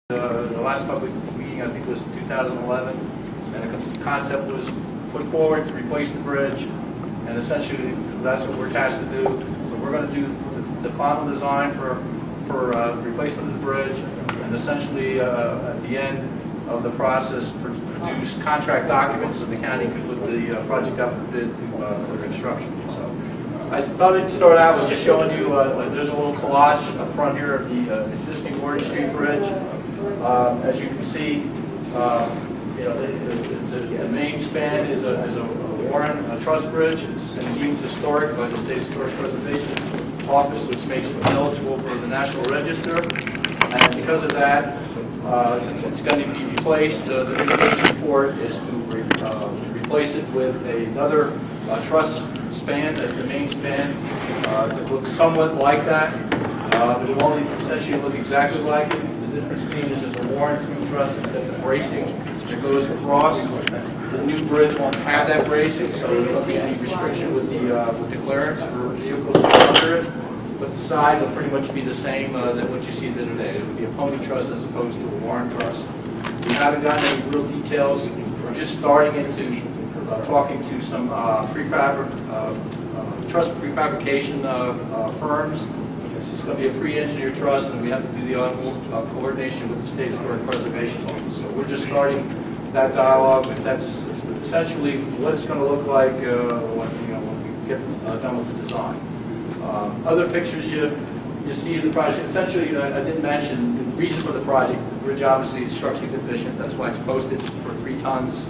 The last public meeting, I think, was 2011, and the concept was put forward to replace the bridge, and essentially that's what we're tasked to do. So we're going to do the final design for replacement of the bridge, and essentially at the end of the process produce contract documents so the county can put the project out for bid for construction. So I thought I'd start out with just showing you, there's a little collage up front here of the existing Warren Street Bridge. As you can see, the main span is a Warren truss bridge. It's been deemed historic by the State Historic Preservation Office, which makes it eligible for the National Register. And because of that, since it's going to be replaced, the recommendation for it is to replace it with another truss span as the main span. It looks somewhat like that, but it won't essentially look exactly like it. The difference being is there's a Warren through truss instead of bracing that goes across. The new bridge won't have that bracing, so there won't be any restriction with the clearance for vehicles under it. But the sides will pretty much be the same than what you see there today. It would be a pony truss as opposed to a Warren truss. We haven't gotten any real details. We're just starting into talking to some truss prefabrication firms. This is going to be a pre-engineered truss, and we have to do the coordination with the State Historic Preservation Office. So we're just starting that dialogue, but that's essentially what it's going to look like when we get done with the design. Other pictures you see of the project. Essentially, I didn't mention the reason for the project. The bridge obviously is structurally deficient. That's why it's posted for 3 tons.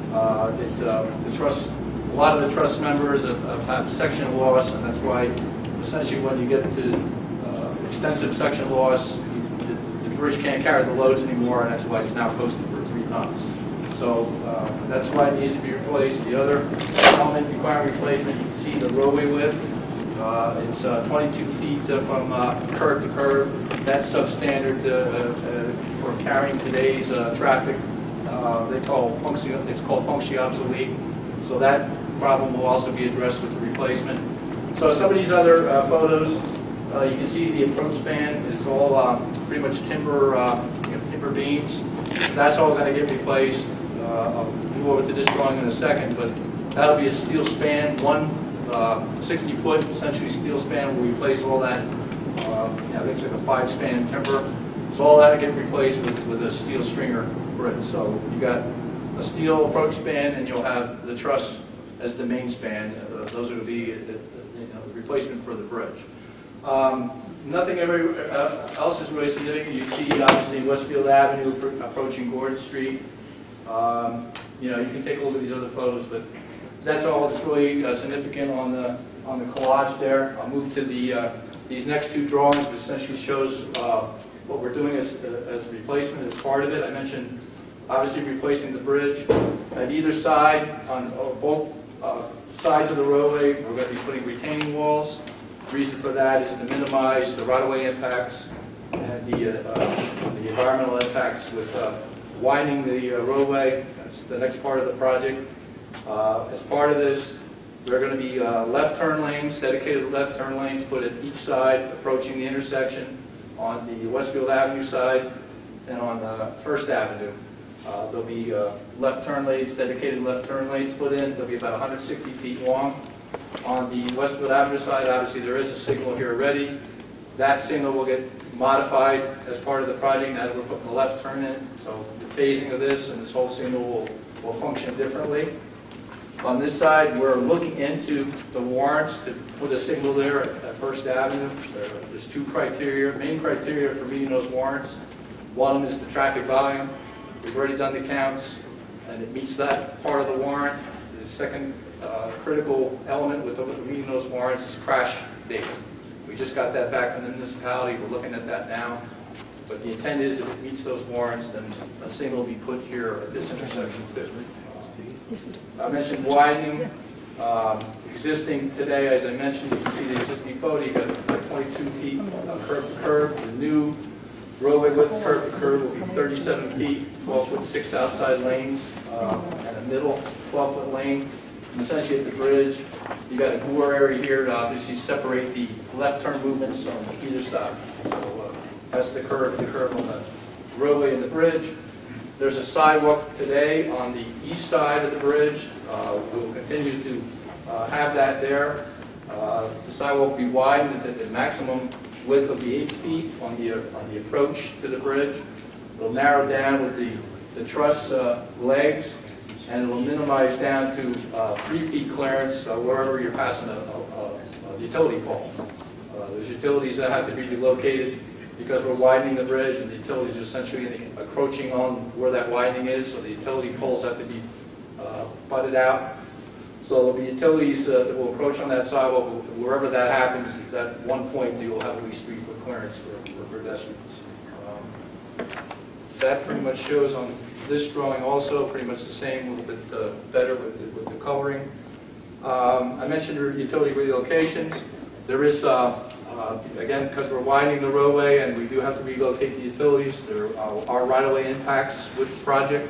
The truss, a lot of the truss members have section loss, and that's why essentially when you get to extensive section loss, the bridge can't carry the loads anymore, and that's why it's now posted for 3 tons. So that's why it needs to be replaced. The other element requiring replacement, you can see the roadway width. It's 22 feet from curb to curb. That's substandard for carrying today's traffic. It's called functionally obsolete. So that problem will also be addressed with the replacement. So some of these other photos, you can see the approach span is all pretty much timber beams. That's all going to get replaced. I'll move over to this drawing in a second, but that'll be a steel span. One 60-foot essentially steel span will replace all that. I think it's like a 5-span timber. So all that will get replaced with a steel stringer bridge. So you got a steel approach span, and you'll have the truss as the main span. Those are going to be the replacement for the bridge. Nothing else is really significant. You see obviously Westfield Avenue approaching Gordon Street. You can take a look at these other photos, but that's all that's really significant on the collage there. I'll move to these next 2 drawings, which essentially shows what we're doing as a replacement as part of it. I mentioned obviously replacing the bridge. At either side, on both sides of the roadway, we're going to be putting retaining walls. The reason for that is to minimize the right-of-way impacts and the environmental impacts with widening the roadway. That's the next part of the project. As part of this, there are going to be left turn lanes, dedicated left turn lanes put at each side approaching the intersection on the Westfield Avenue side and on First Avenue. There'll be left turn lanes, dedicated left turn lanes put in. They'll be about 160 feet long. On the Westfield Avenue side, obviously there is a signal here already. That signal will get modified as part of the project as we're putting the left turn in. So the phasing of this and this whole signal will function differently. On this side, we're looking into the warrants to put a signal there at First Avenue. There's 2 main criteria for meeting those warrants. One of them is the traffic volume. We've already done the counts, and it meets that part of the warrant. The second critical element with meeting those warrants is crash data. We just got that back from the municipality. We're looking at that now. But the intent is if it meets those warrants, then a signal will be put here at this intersection too. I mentioned widening. Existing today, as I mentioned, you can see the existing photo. You got 22 feet curb to curb. The new roadway width curb to curb will be 37 feet, 12-foot 6 outside lanes, and a middle 12-foot lane. And essentially at the bridge, you got a door area here to obviously separate the left turn movements on either side. So that's the curve on the roadway and the bridge. There's a sidewalk today on the east side of the bridge. We will continue to have that there. The sidewalk will be widened. The maximum width will be 8 feet on the approach to the bridge. It'll narrow down with the truss legs, and it will minimize down to 3 feet clearance wherever you're passing a utility pole. There's utilities that have to be relocated because we're widening the bridge, and the utilities are essentially encroaching on where that widening is, so the utility poles have to be butted out. So there'll be utilities that will approach on that sidewalk. Wherever that happens, at one point you will have at least 3 foot clearance for pedestrians. That pretty much shows on this drawing also, pretty much the same, a little bit better with the coloring. I mentioned utility relocations. There is, again, because we're widening the roadway and we do have to relocate the utilities, there are right-of-way impacts with the project.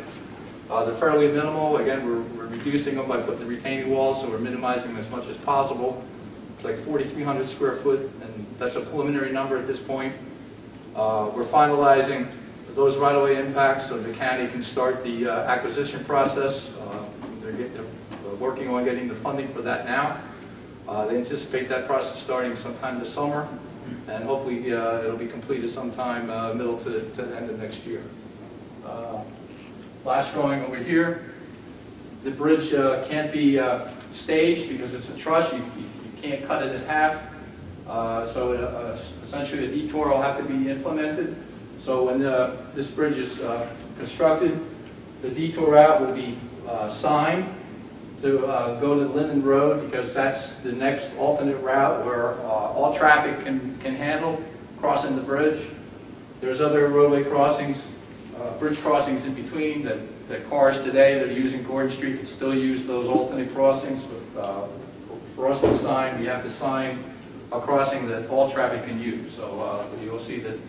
They're fairly minimal. Again, we're reducing them by putting the retaining walls, so we're minimizing them as much as possible. It's like 4,300 square foot, and that's a preliminary number at this point. We're finalizing those right-of-way impacts so the county can start the acquisition process. They're working on getting the funding for that now. They anticipate that process starting sometime this summer, and hopefully it'll be completed sometime middle to the end of next year. Last drawing over here. The bridge can't be staged because it's a truss. You can't cut it in half. So essentially a detour will have to be implemented. So when this bridge is constructed, the detour route will be signed to go to Linden Road, because that's the next alternate route where all traffic can handle crossing the bridge. There's other roadway crossings, bridge crossings in between that cars today that are using Gordon Street can still use those alternate crossings. But for us to sign, we have to sign a crossing that all traffic can use. So you'll see that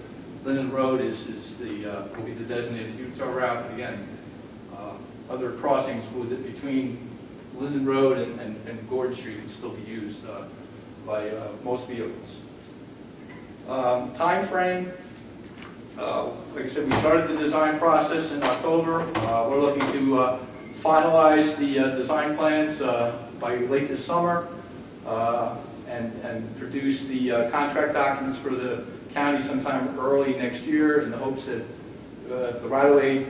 Linden Road will be the designated detour route. And again, other crossings between Linden Road and Gordon Street can still be used by most vehicles. Time frame. Like I said, we started the design process in October. We're looking to finalize the design plans by late this summer and produce the contract documents for the county sometime early next year, in the hopes that if the right-of-way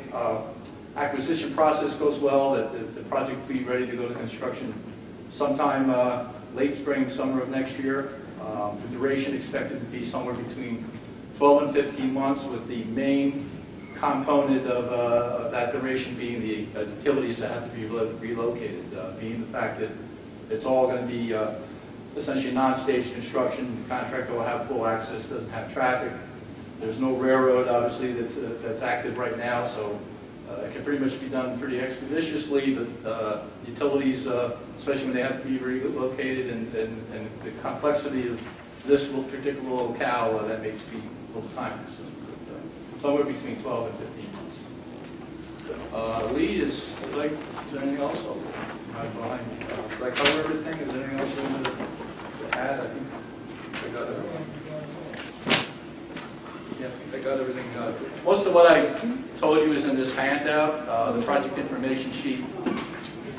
acquisition process goes well, that the project will be ready to go to construction sometime late spring, summer of next year. The duration expected to be somewhere between 12 and 15 months, with the main component of that duration being the utilities that have to be relocated, being the fact that it's all going to be essentially non-staged construction. The contractor will have full access, doesn't have traffic. There's no railroad, obviously, that's active right now, so it can pretty much be done pretty expeditiously, but utilities, especially when they have to be relocated, and the complexity of this particular locale, that makes me a little time consuming. But somewhere between 12 and 15 months. Lead is there anything else? Did I cover everything? Is there anything else you wanted to add? I think I got everything. Yeah, I think I got everything. Most of what I told you is in this handout. The project information sheet,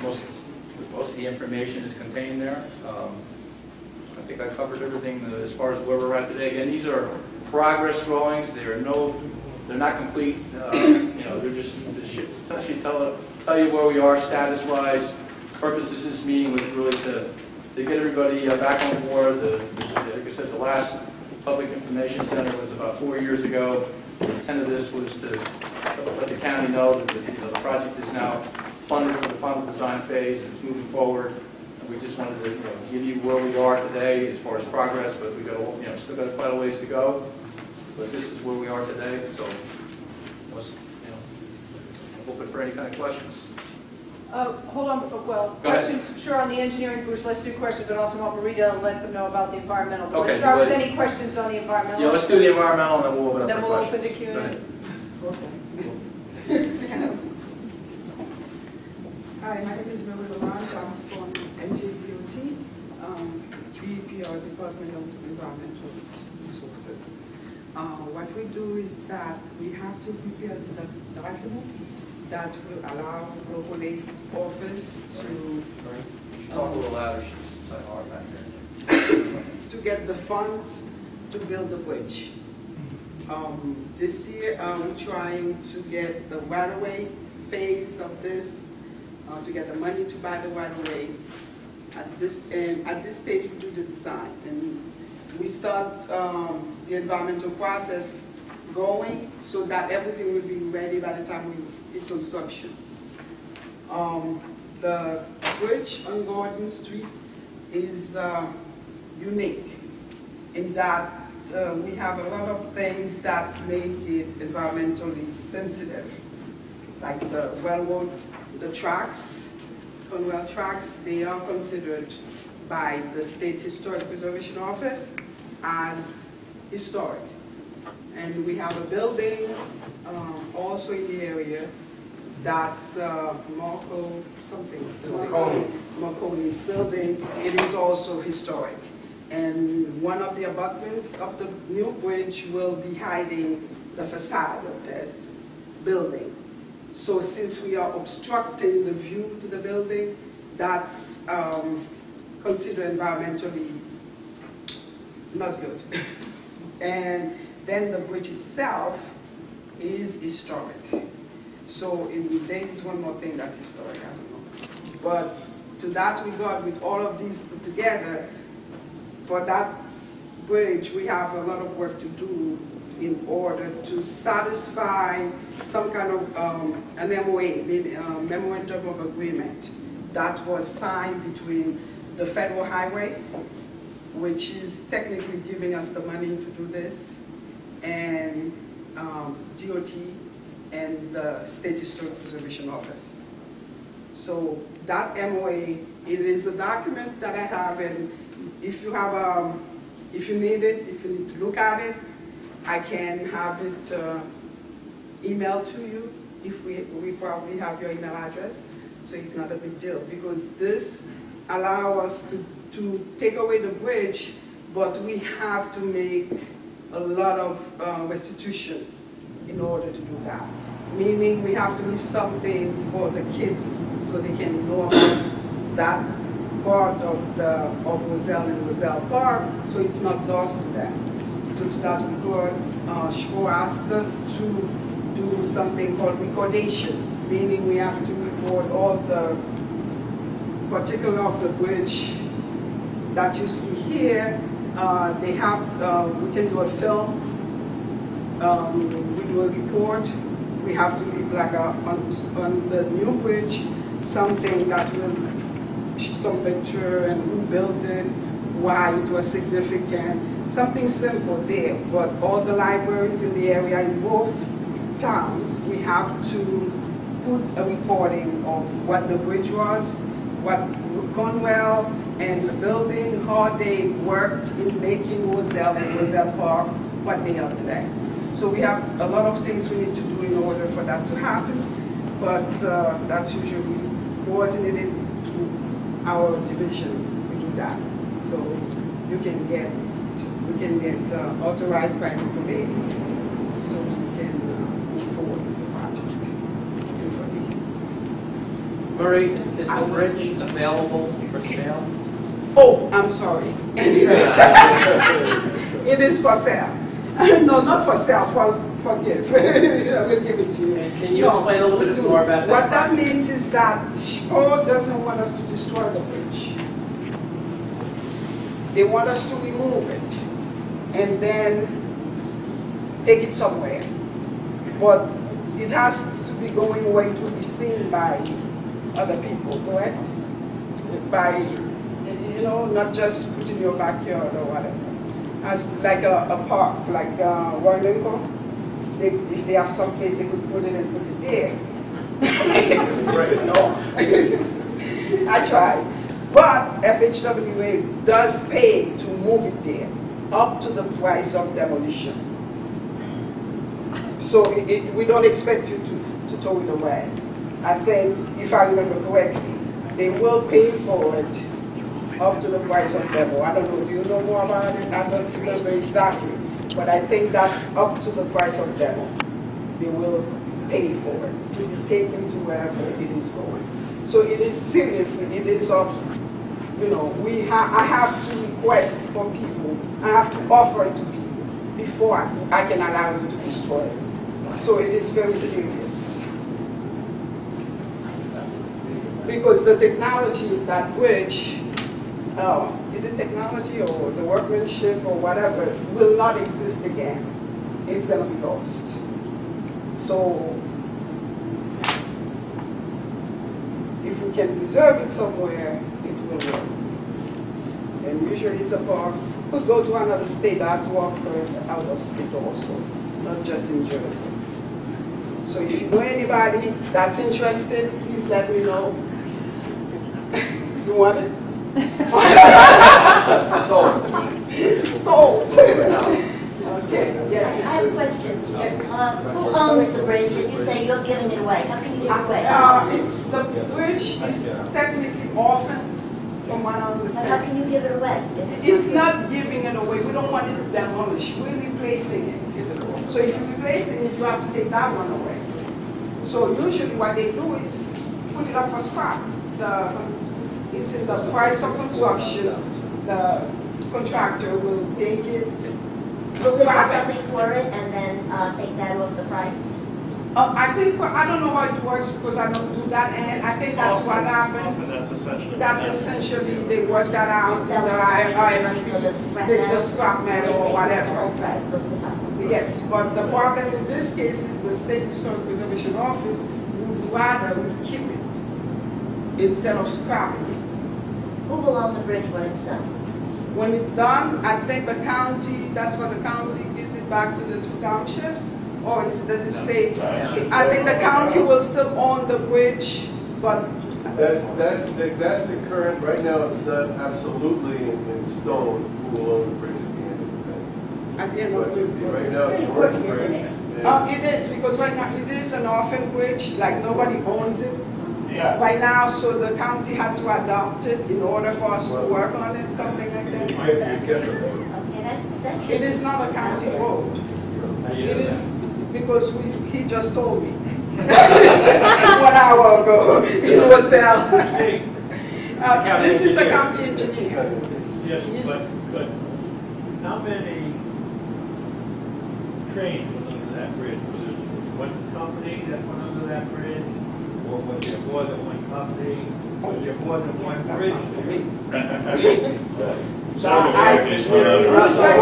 most of the information is contained there. I think I covered everything as far as where we're at today. Again, these are progress drawings. They're not complete. They're just essentially tell you where we are status-wise. Purpose of this meeting was really to get everybody back on board. Like I said, the last public information center was about 4 years ago. The intent of this was to let the county know that the project is now funded for the final design phase and it's moving forward. And we just wanted to give you where we are today as far as progress, but we got still got quite a ways to go. But this is where we are today. So let's open for any kind of questions. Hold on. Well, questions, sure, on the engineering, Bruce. Let's do questions, but also want Marita to let them know about the environmental. Okay. Let's start with any questions on the environmental. Yeah, let's do the environmental, and then we'll open up then for we'll questions. open the Q&A. Hi, my name is Marita Lange. I'm from NJDOT, DEP, or Department of Environmental Resources. What we do is that we have to prepare the document that will allow local aid office to Talk a little louder, she's so hard back there. to get the funds to build the bridge. This year, we're trying to get the right-of-way phase of this, to get the money to buy the right-of-way. At this stage, we do the design, and we start the environmental process going so that everything will be ready by the time we hit construction. The bridge on Gordon Street is unique in that we have a lot of things that make it environmentally sensitive, like the railroad, the tracks, Conwell tracks, they are considered by the State Historic Preservation Office as historic. And we have a building also in the area that's Marconi's building. It is also historic. And one of the abutments of the new bridge will be hiding the facade of this building. So since we are obstructing the view to the building, that's considered environmentally not good. And then the bridge itself is historic. So there is one more thing that's historic, I don't know. But to that regard, with all of these put together, for that bridge, we have a lot of work to do in order to satisfy some kind of an MOA, Memorandum of Agreement, that was signed between the Federal Highway, which is technically giving us the money to do this, and DOT and the State Historic Preservation Office. So that MOA, it is a document that I have, and if you have, if you need it, if you need to look at it, I can have it emailed to you. If we probably have your email address, so it's not a big deal, because this allows us to take away the bridge, but we have to make a lot of restitution in order to do that. Meaning we have to leave something for the kids so they can know about that part of Roselle and Roselle Park, so it's not lost to them. So to that regard, SHPO asked us to do something called recordation, meaning we have to record all the particular of the bridge that you see here. They have, we can do a film, we do a report. We have to leave like on the new bridge, something that will, some picture and who built it, why it was significant, something simple there. But all the libraries in the area in both towns, we have to put a recording of what the bridge was, what Conwell and the building, how they worked in making Roselle and Roselle Park what they are today. So we have a lot of things we need to do in order for that to happen, but that's usually coordinated to our division. We do that. So we can get authorized by the committee, so we can move forward with the project. Murray, is the bridge available for sale? Oh, I'm sorry. It is for sale. No, not for sale, for gift. We'll give it to you. Can you explain a little bit more about that? What that means is that SHPO doesn't want us to destroy the bridge. They want us to remove it and then take it somewhere. But it has to be going where it will be seen by other people, correct? By, you know, not just put in your backyard or whatever. As like a park, like Warlingo, if they have some place they could put it and put it there. No, I tried. But FHWA does pay to move it there, up to the price of demolition. So we don't expect you to tow it away. I think, if I remember correctly, they will pay for it up to the price of demo. I don't know, do you know more about it? I don't remember exactly. But I think that's up to the price of demo. They will pay for it to be taken to wherever it is going. So it is serious. It is of, you know, I have to request for people. I have to offer it to people before I can allow you to destroy it. So it is very serious. Because the technology in that bridge, is it technology or the workmanship or whatever, will not exist again. It's going to be lost. So if we can preserve it somewhere, it will work. And usually it's a park. Could go to another state. I have to offer it out of state also, not just in Jersey. So if you know anybody that's interested, please let me know. You want it? Sold. Sold. Okay, yes. I have a question. Yes. Who owns the bridge? And you say you're giving it away. How can you give it away? It's the bridge is technically orphaned, from what I But how understand. can you give it away? It's not giving it away. We don't want it demolished. We're replacing it. So if you're replacing it, you have to take that one away. So usually what they do is put it up for scrap. It's in the price of construction. The contractor will take it. Will they have something for it and then take that off the price? I don't know how it works because I don't do that, and I think that's what happens. That's essentially. That's essentially, they work that out in the the scrap metal or whatever. Yes, but the problem in this case is the State Historic Preservation Office would rather we keep it instead of scrapping it. Who will own the bridge when it's done? When it's done, I think the county, that's what the county gives it back to the 2 townships, or does it stay? I think the county will still own the bridge, but That's the current, right now it's not absolutely in stone who will own the bridge at the end of the day. at the end of the But right now it's Pretty an orphan important, bridge. isn't it? And it is, because right now it is an orphan bridge, like nobody owns it Yeah. right now, so the county had to adopt it in order for us to work on it, something like that. you get the road. Okay, that's It is not a county road. It is, because he just told me 1 hour ago in Roselle. This is the county engineer. Yes, Yes. but how many trains went under that bridge? Was it one company that went under that bridge? Or was there more than one company? Was there more than one bridge? Who's got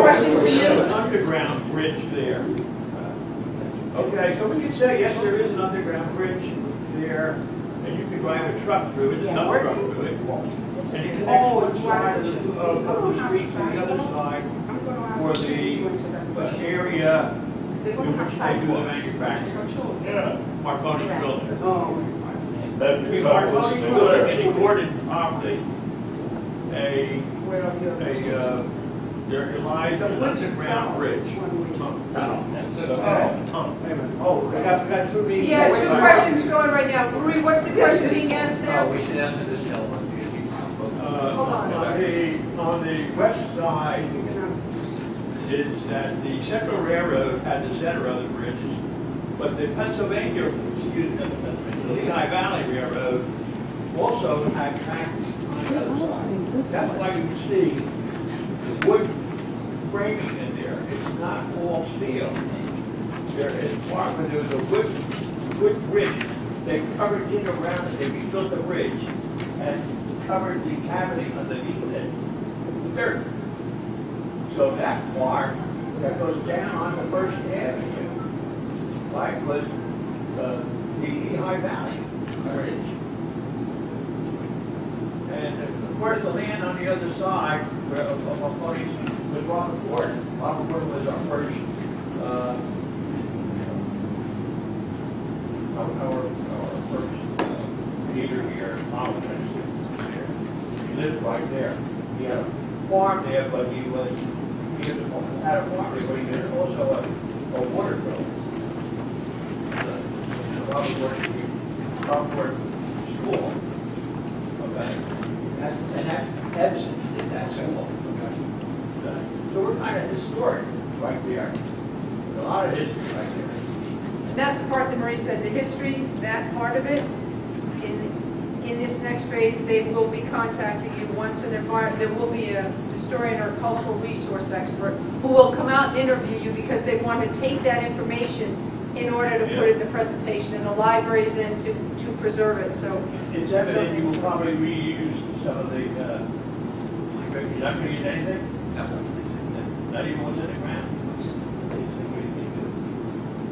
questions for There's you? an underground bridge there. Okay, so we can say, yes, there is an underground bridge there, and you can drive a truck through it, enough truck through it. And it connects one side of the street to the other side for the area in which they do the manufacturing. Yeah. Marconi's building. Oh, That Between truck was Marconi's building and good. the Gordon property, where are the others? there lies an underground bridge. Oh, we got 2 meetings. Yeah, 2 questions going right now. Marie, what's the question being asked there? We should answer this gentleman because he's. Hold on. On the west side is that the Central Railroad had the center of the bridges, but the Pennsylvania, the Lehigh Valley Railroad also had tracks on the other side. That's why you see the wood framing in there. It's not all steel. There is part, but there's a wood bridge. They covered it around it, they rebuilt the bridge and covered the cavity underneath it with dirt. So that part that goes down on the First Avenue, right, was the Lehigh Valley Bridge. And of course, the land on the other side of was Robert Gordon. Robert Gordon was our first, our first leader here, he lived right there. He had a farm there, but he had a property, but he had also a water bill. Robert Gordon School. Okay. And that Edison did that school. Okay. So we're kind of historic right there. A lot of history right there. And that's the part that Marie said, the history, that part of it. In this next phase, they will be contacting you once there will be a historian or cultural resource expert who will come out and interview you because they want to take that information in order to put it in the presentation, and the library's in to preserve it, so. It's evident you will probably reuse some of the, you're not going to use anything? No. Not even what's in the ground?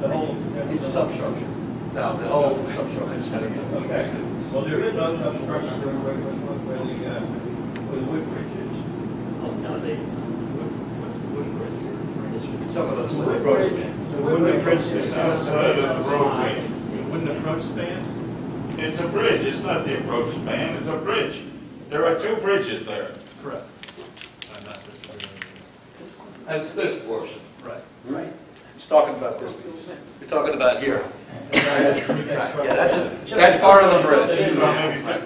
The whole. It's a substructure. No, the whole substructure is going to get. Okay. Well, there is no substructure where the wood bridge is. Oh, no, they, what's the wood bridge you're referring to? Some of those The little wood roads. bridge. The wooden bridge sits outside of the roadway. The Wooden approach span? It's a bridge, it's not the approach span, it's a bridge. There are two bridges there. Correct. That's this portion. Right. Right. He's talking about this piece. You're talking about here. Yeah, that's part of the bridge.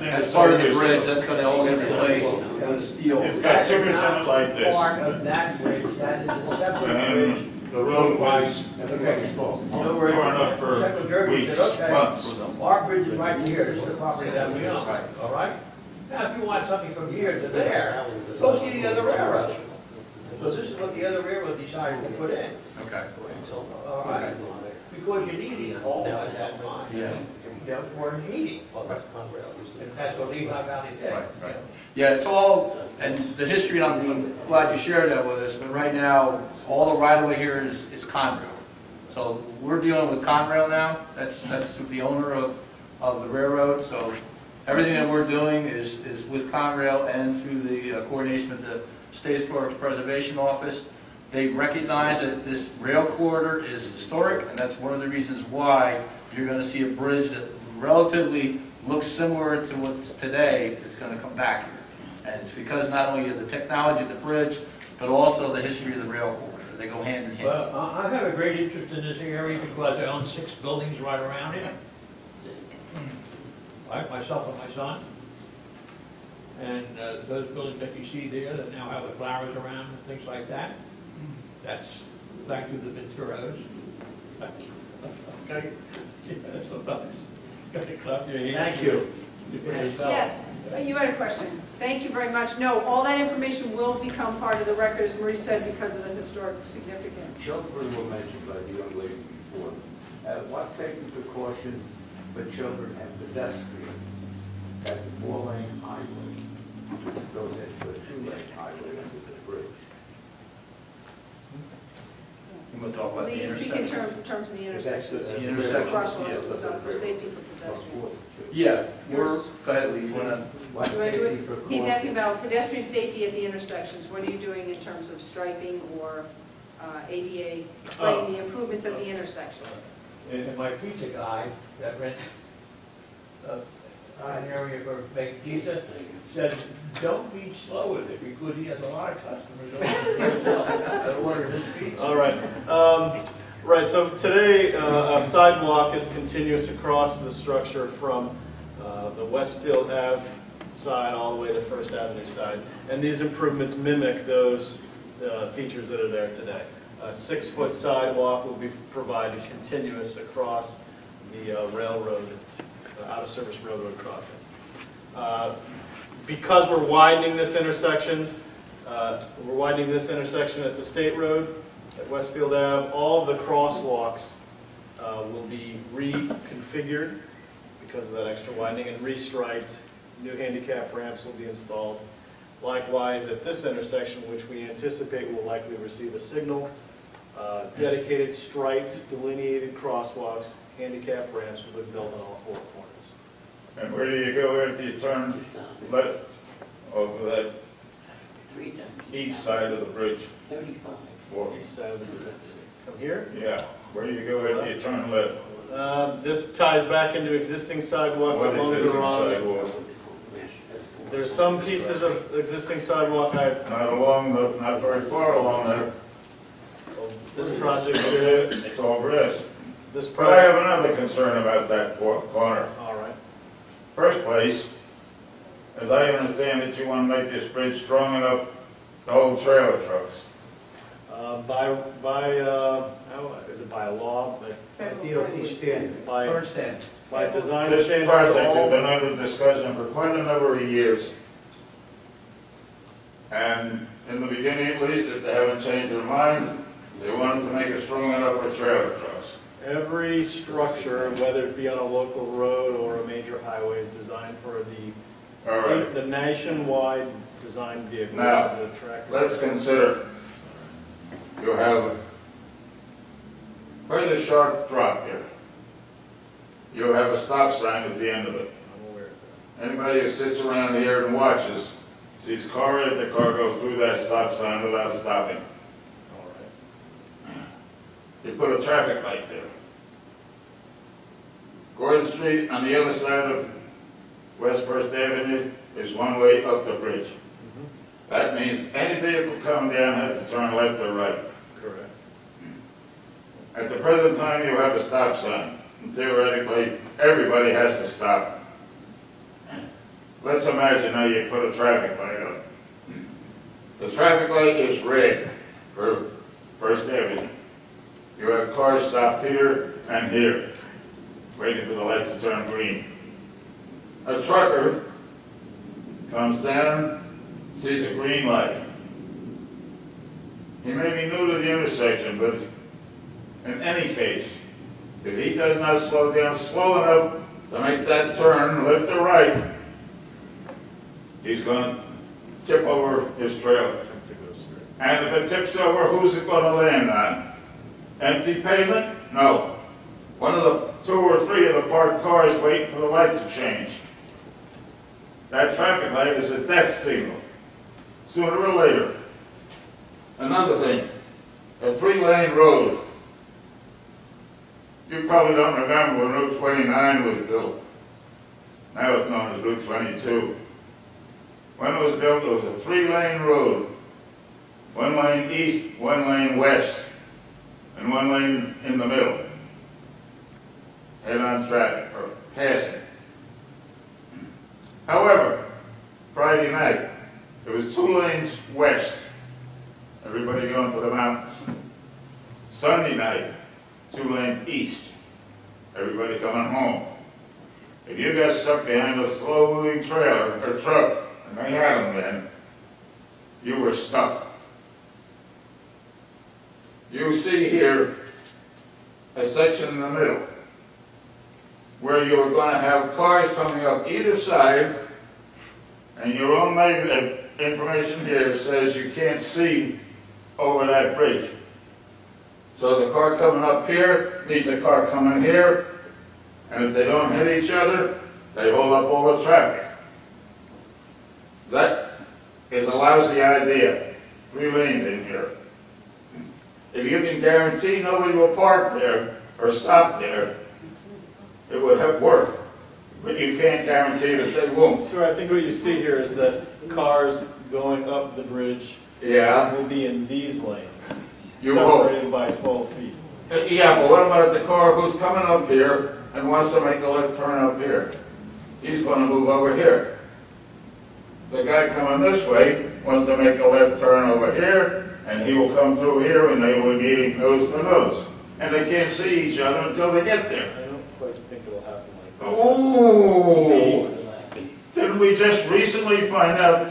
That's part of the bridge, that's going to all get replaced with steel. It's got 2% like this. Part of that bridge, that is a separate bridge. And the roadways Okay. torn up for weeks, months. Our bridge is right here, this is the property that we own, all right? Now, if you want something from here to there, go see the other railroad. So this is what the other railroad decided to put in, Okay. all right? Because you need it all at that time. Yeah. For heating, Oh, that's Conrail. and that's what Lehigh Valley did. Right, right. Yeah, it's all, and the history, I'm glad you shared that with us, but right now, all the right-of-way here is Conrail. So we're dealing with Conrail now, that's the owner of the railroad, so everything that we're doing is with Conrail and through the coordination with the State Historic Preservation Office. They recognize that this rail corridor is historic, and that's one of the reasons why you're going to see a bridge that relatively looks similar to what's today is going to come back here. And it's because not only of the technology of the bridge, but also the history of the rail corridor. They go hand in hand. Well, I have a great interest in this area because I own 6 buildings right around it. Right, myself and my son. And those buildings that you see there that now have the flowers around and things like that, that's thanks to the Venturos. Okay? Yeah, so thank you. Yes, you had a question. Thank you very much. No, all that information will become part of the record, as Marie said, because of the historic significance. Children were mentioned by the young lady before. What safety precautions for children and pedestrians? That's a 4-lane highway, which goes into a 2-lane highway under the bridge. You want to talk about the You speak in intersection? terms of the intersections. The intersections, Crosswalks yeah. and stuff for safety for pedestrians. Yeah, go ahead, Lee, you want to? What You wanna do safety it? precautions? He's asking about pedestrian safety at the intersections. What are you doing in terms of striping or ADA, like the improvements at the intersections? And my pizza guy that rent an area for baked pizza said, don't be slow with it because he has a lot of customers that order his pizza. All right. Right, so today, a sidewalk is continuous across the structure from the Westfield Ave side all the way to First Avenue side. And these improvements mimic those features that are there today. A 6-foot sidewalk will be provided continuous across the railroad, out-of-service railroad crossing. Because we're widening this intersection at the State Road, at Westfield Ave, all of the crosswalks will be reconfigured because of that extra widening and restriped. New handicap ramps will be installed. Likewise, at this intersection, which we anticipate will likely receive a signal, dedicated striped delineated crosswalks, handicap ramps will be built on all 4 corners. And where do you go after you turn left over that east side of the bridge? 40. East side of the bridge. From here? Yeah, where do you go after you turn left? This ties back into existing sidewalk What that is loans it, are on. sidewalk? There's some pieces of existing sidewalk. Not very far along there. This project here, It's all this. this But I have project. another concern about that corner. All right. First place, as I understand it, you want to make this bridge strong enough to hold trailer trucks. Is it by a law? DOT standard. Current stand. By design This standards, project has all, been under discussion for quite a number of years. And in the beginning, at least, if they haven't changed their mind, they wanted to make it strong enough for trailer trucks. every structure, whether it be on a local road or a major highway, is designed for All right. the nationwide design vehicle, Now, which is a tractor. Let's consider you have quite a sharp drop here. You have a stop sign at the end of it. I'm aware of that. Anybody who sits around here and watches sees car after car go through that stop sign without stopping. All right. You put a traffic light there. Gordon Street on the other side of West First Avenue is one way up the bridge. That means any vehicle coming down has to turn left or right. Correct. At the present time, you have a stop sign. Theoretically, everybody has to stop. Let's imagine now you put a traffic light up. The traffic light is red for First Avenue. You have cars stopped here and here, waiting for the light to turn green. A trucker comes down, sees a green light. He may be new to the intersection, but in any case, if he does not slow down slow enough to make that turn left or right, he's going to tip over his trailer. And if it tips over, who's it going to land on? Empty pavement? No. One of the 2 or 3 of the parked cars waiting for the light to change. That traffic light is a death signal, sooner or later. Another thing, a 3-lane road. You probably don't remember when Route 29 was built. Now it's known as Route 22. When it was built, it was a 3-lane road. 1 lane east, 1 lane west, and 1 lane in the middle. Head-on traffic, or passing. However, Friday night, it was 2 lanes west, everybody going to the mountains. Sunday night, 2 lanes east, everybody coming home. If you got stuck behind a slow-moving trailer or truck, and they had them then, you were stuck. You see here a section in the middle where you're going to have cars coming up either side, and your own information here says you can't see over that bridge. So the car coming up here meets a car coming here, and if they don't hit each other, they hold up all the traffic. That is a lousy idea. 3 lanes in here. If you can guarantee nobody will park there or stop there, it would have worked. But you can't guarantee that they won't. So I think what you see here is that cars going up the bridge will be in these lanes, You will. separated by 12 feet. Yeah, but what about the car who's coming up here and wants to make a left turn up here? He's going to move over here. The guy coming this way wants to make a left turn over here, and he will come through here, and they will be meeting nose to nose. And they can't see each other until they get there. I don't quite think it'll happen like that. Oh! Didn't we just recently find out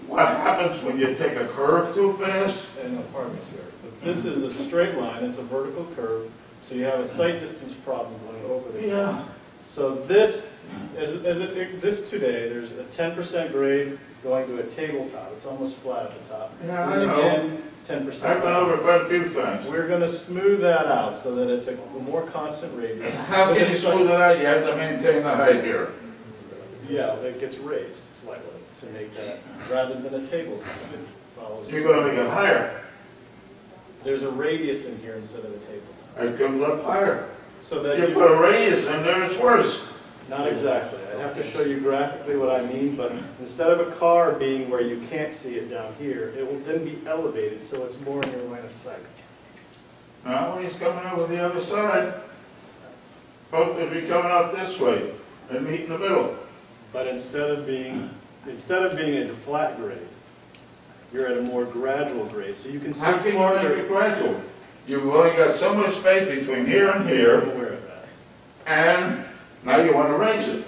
what happens when you take a curve too fast? And apartments here. But this is a straight line, it's a vertical curve, so you have a sight distance problem going over the Yeah. So this, as it exists today, there's a 10% grade going to a tabletop. It's almost flat at the top. Yeah, I And know. again, 10%. I've been over quite a few times. We're going to smooth that out so that it's a more constant radius. How But can you it's smooth it out? You have to maintain the height here. Yeah, it gets raised slightly to make that, rather than a tabletop. It follows. You're going to make it higher. There's a radius in here instead of a tabletop. It comes up higher. So that You put a radius in there, it's worse. Not exactly. I'd have to show you graphically what I mean, but instead of a car being where you can't see it down here, it will then be elevated so it's more in your line of sight. Now, he's coming over the other side. Both will be coming out this way and meet in the middle. But instead of being a flat grade, you're at a more gradual grade, so you can see How can you farther. make it gradual? You've only got so much space between here and I'm here, aware of that. and now you want to raise it.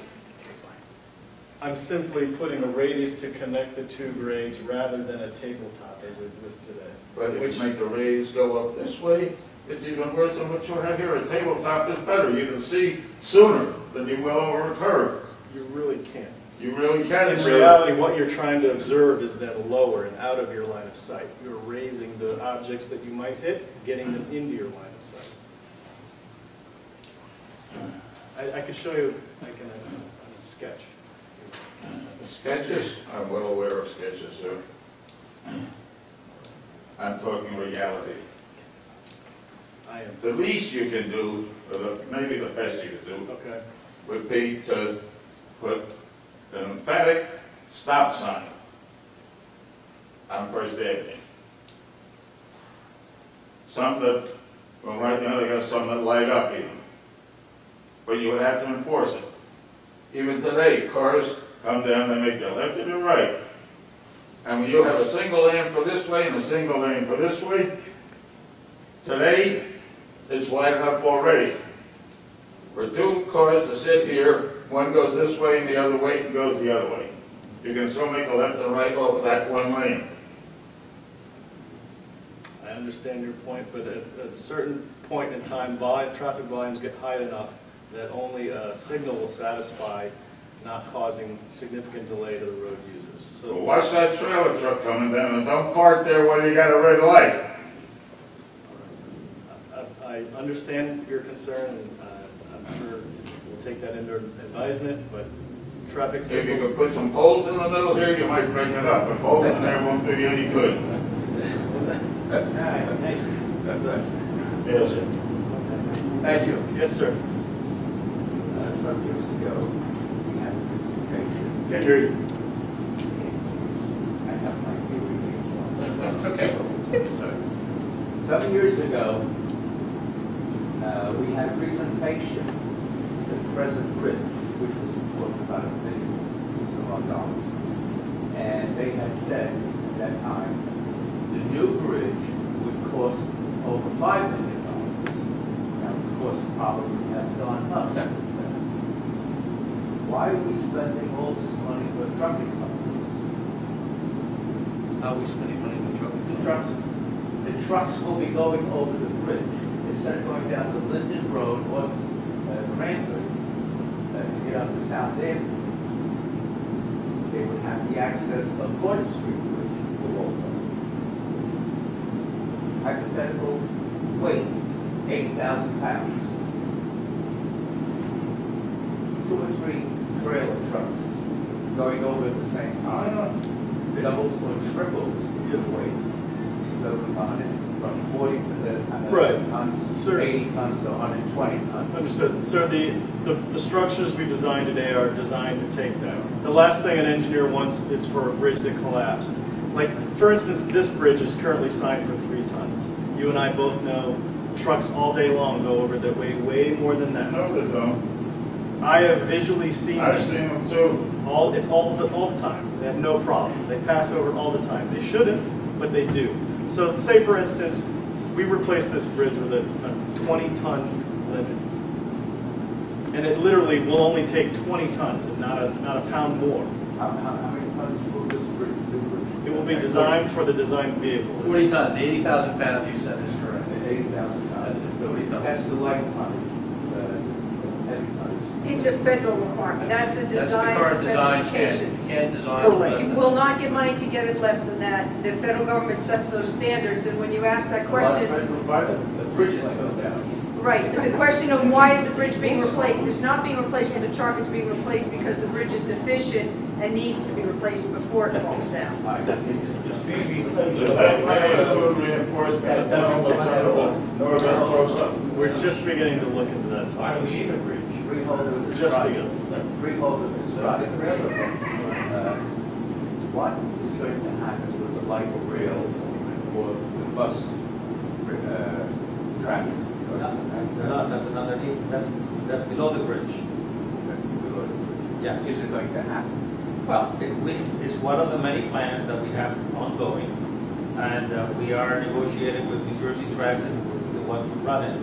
I'm simply putting a radius to connect the two grades rather than a tabletop as it exists today. But if you make the raise go up this way, it's even worse than what you have here. A tabletop is better. You can see sooner than you will over a curve. You really can't. You really can. In reality, what you're trying to observe is then lower and out of your line of sight. You're raising the objects that you might hit, getting them into your line of sight. I could show you, I can a sketch. Sketches? I'm well aware of sketches, sir. I'm talking reality. I am. The least you can do, or maybe the best you could do, Okay. would be to put an emphatic stop sign on First Avenue. Something that, well, right now they got some that light up even. But you would have to enforce it. Even today, cars come down, they make their left and their right. And when you have a single lane for this way and a single lane for this way, today it's wide enough already. For two cars to sit here, one goes this way and the other way and goes the other way. You can still make a left and right off that one lane. I understand your point, but at a certain point in time, traffic volumes get high enough that only a signal will satisfy, not causing significant delay to the road users. So So watch that trailer truck coming down and don't park there when you got a red light. I understand your concern, and I'm sure we'll take that into advisement, but traffic If you signals. could put some poles in the middle here, you might break it up. But poles in there won't do you any good. Yes, sir. Thank you. Yes, sir. Some years ago, we had a presentation. Can hear you. I have my hearing aids on. It's okay. Some years ago, we had a presentation at Crescent Bridge, which was worth about $1 million some odd dollars. And they had said at that time, the new bridge would cost over $5 million. Now, the cost probably has gone up since then. Why are we spending all this money for trucking companies? How are we spending money on trucking? The trucks will be going over the bridge. Instead of going down the Linden Road or Cranford to get up to South Avenue, they would have the access of Gordon Street Bridge to Waltham. Hypothetical weight, 80,000 pounds. 2 or 3 trailer trucks going over at the same time. Doubles or triples the weight. So from 40 Right. tons, Sir. 80 tons to 120 tons. Understood. Sir, the structures we designed today are designed to take that. The last thing an engineer wants is for a bridge to collapse. Like, for instance, this bridge is currently signed for 3 tons. You and I both know trucks all day long go over that weigh way more than that. No, they don't. I have visually seen I've them. seen them too. It's all the time. They have no problem. They pass over all the time. They shouldn't, but they do. So say, for instance, we replace this bridge with a 20-ton limit. And it literally will only take 20 tons and not a pound more. How many tons will this bridge do? It will be designed for the designed vehicle. 40 tons, 80,000 pounds, you said is correct. 80,000 tons. That's it, 40 tons. That's the light tonnage, heavy tonnage. It's a federal requirement. That's a design That's the current design specification. standard. You can't design Per less lane. than. You will not get money to get it less than that. The federal government sets those standards, and when you ask that question, The bridges go down. right, the question of why is the bridge being replaced? It's not being replaced with the truck, it's being replaced because the bridge is deficient and needs to be replaced before it falls down. Does that plan to reinforce that tunnel that's on the northern coast? We're just beginning to look into that topic. Freehold with the Just strike. begun. Freehold with the strike. What is going to happen with the light rail or the bus traffic? No, that's underneath, that's below the bridge. That's below the bridge. Yeah. Is it going to happen? Well, it's one of the many plans that we have ongoing and we are negotiating with New Jersey Transit, the one to run it.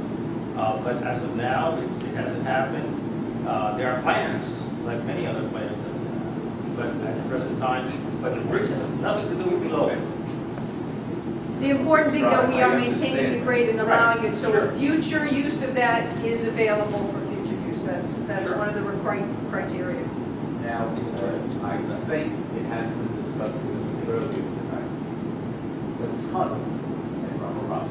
But as of now, it hasn't happened. There are plans, like many other plans, but at the present time, but the bridge has nothing to do with below it. The important thing, though, we are maintaining the grade and allowing it, so a future use of that is available for future use. That's one of the criteria. Now, I think it hasn't been discussed with us earlier tonight. The tunnel at Roselle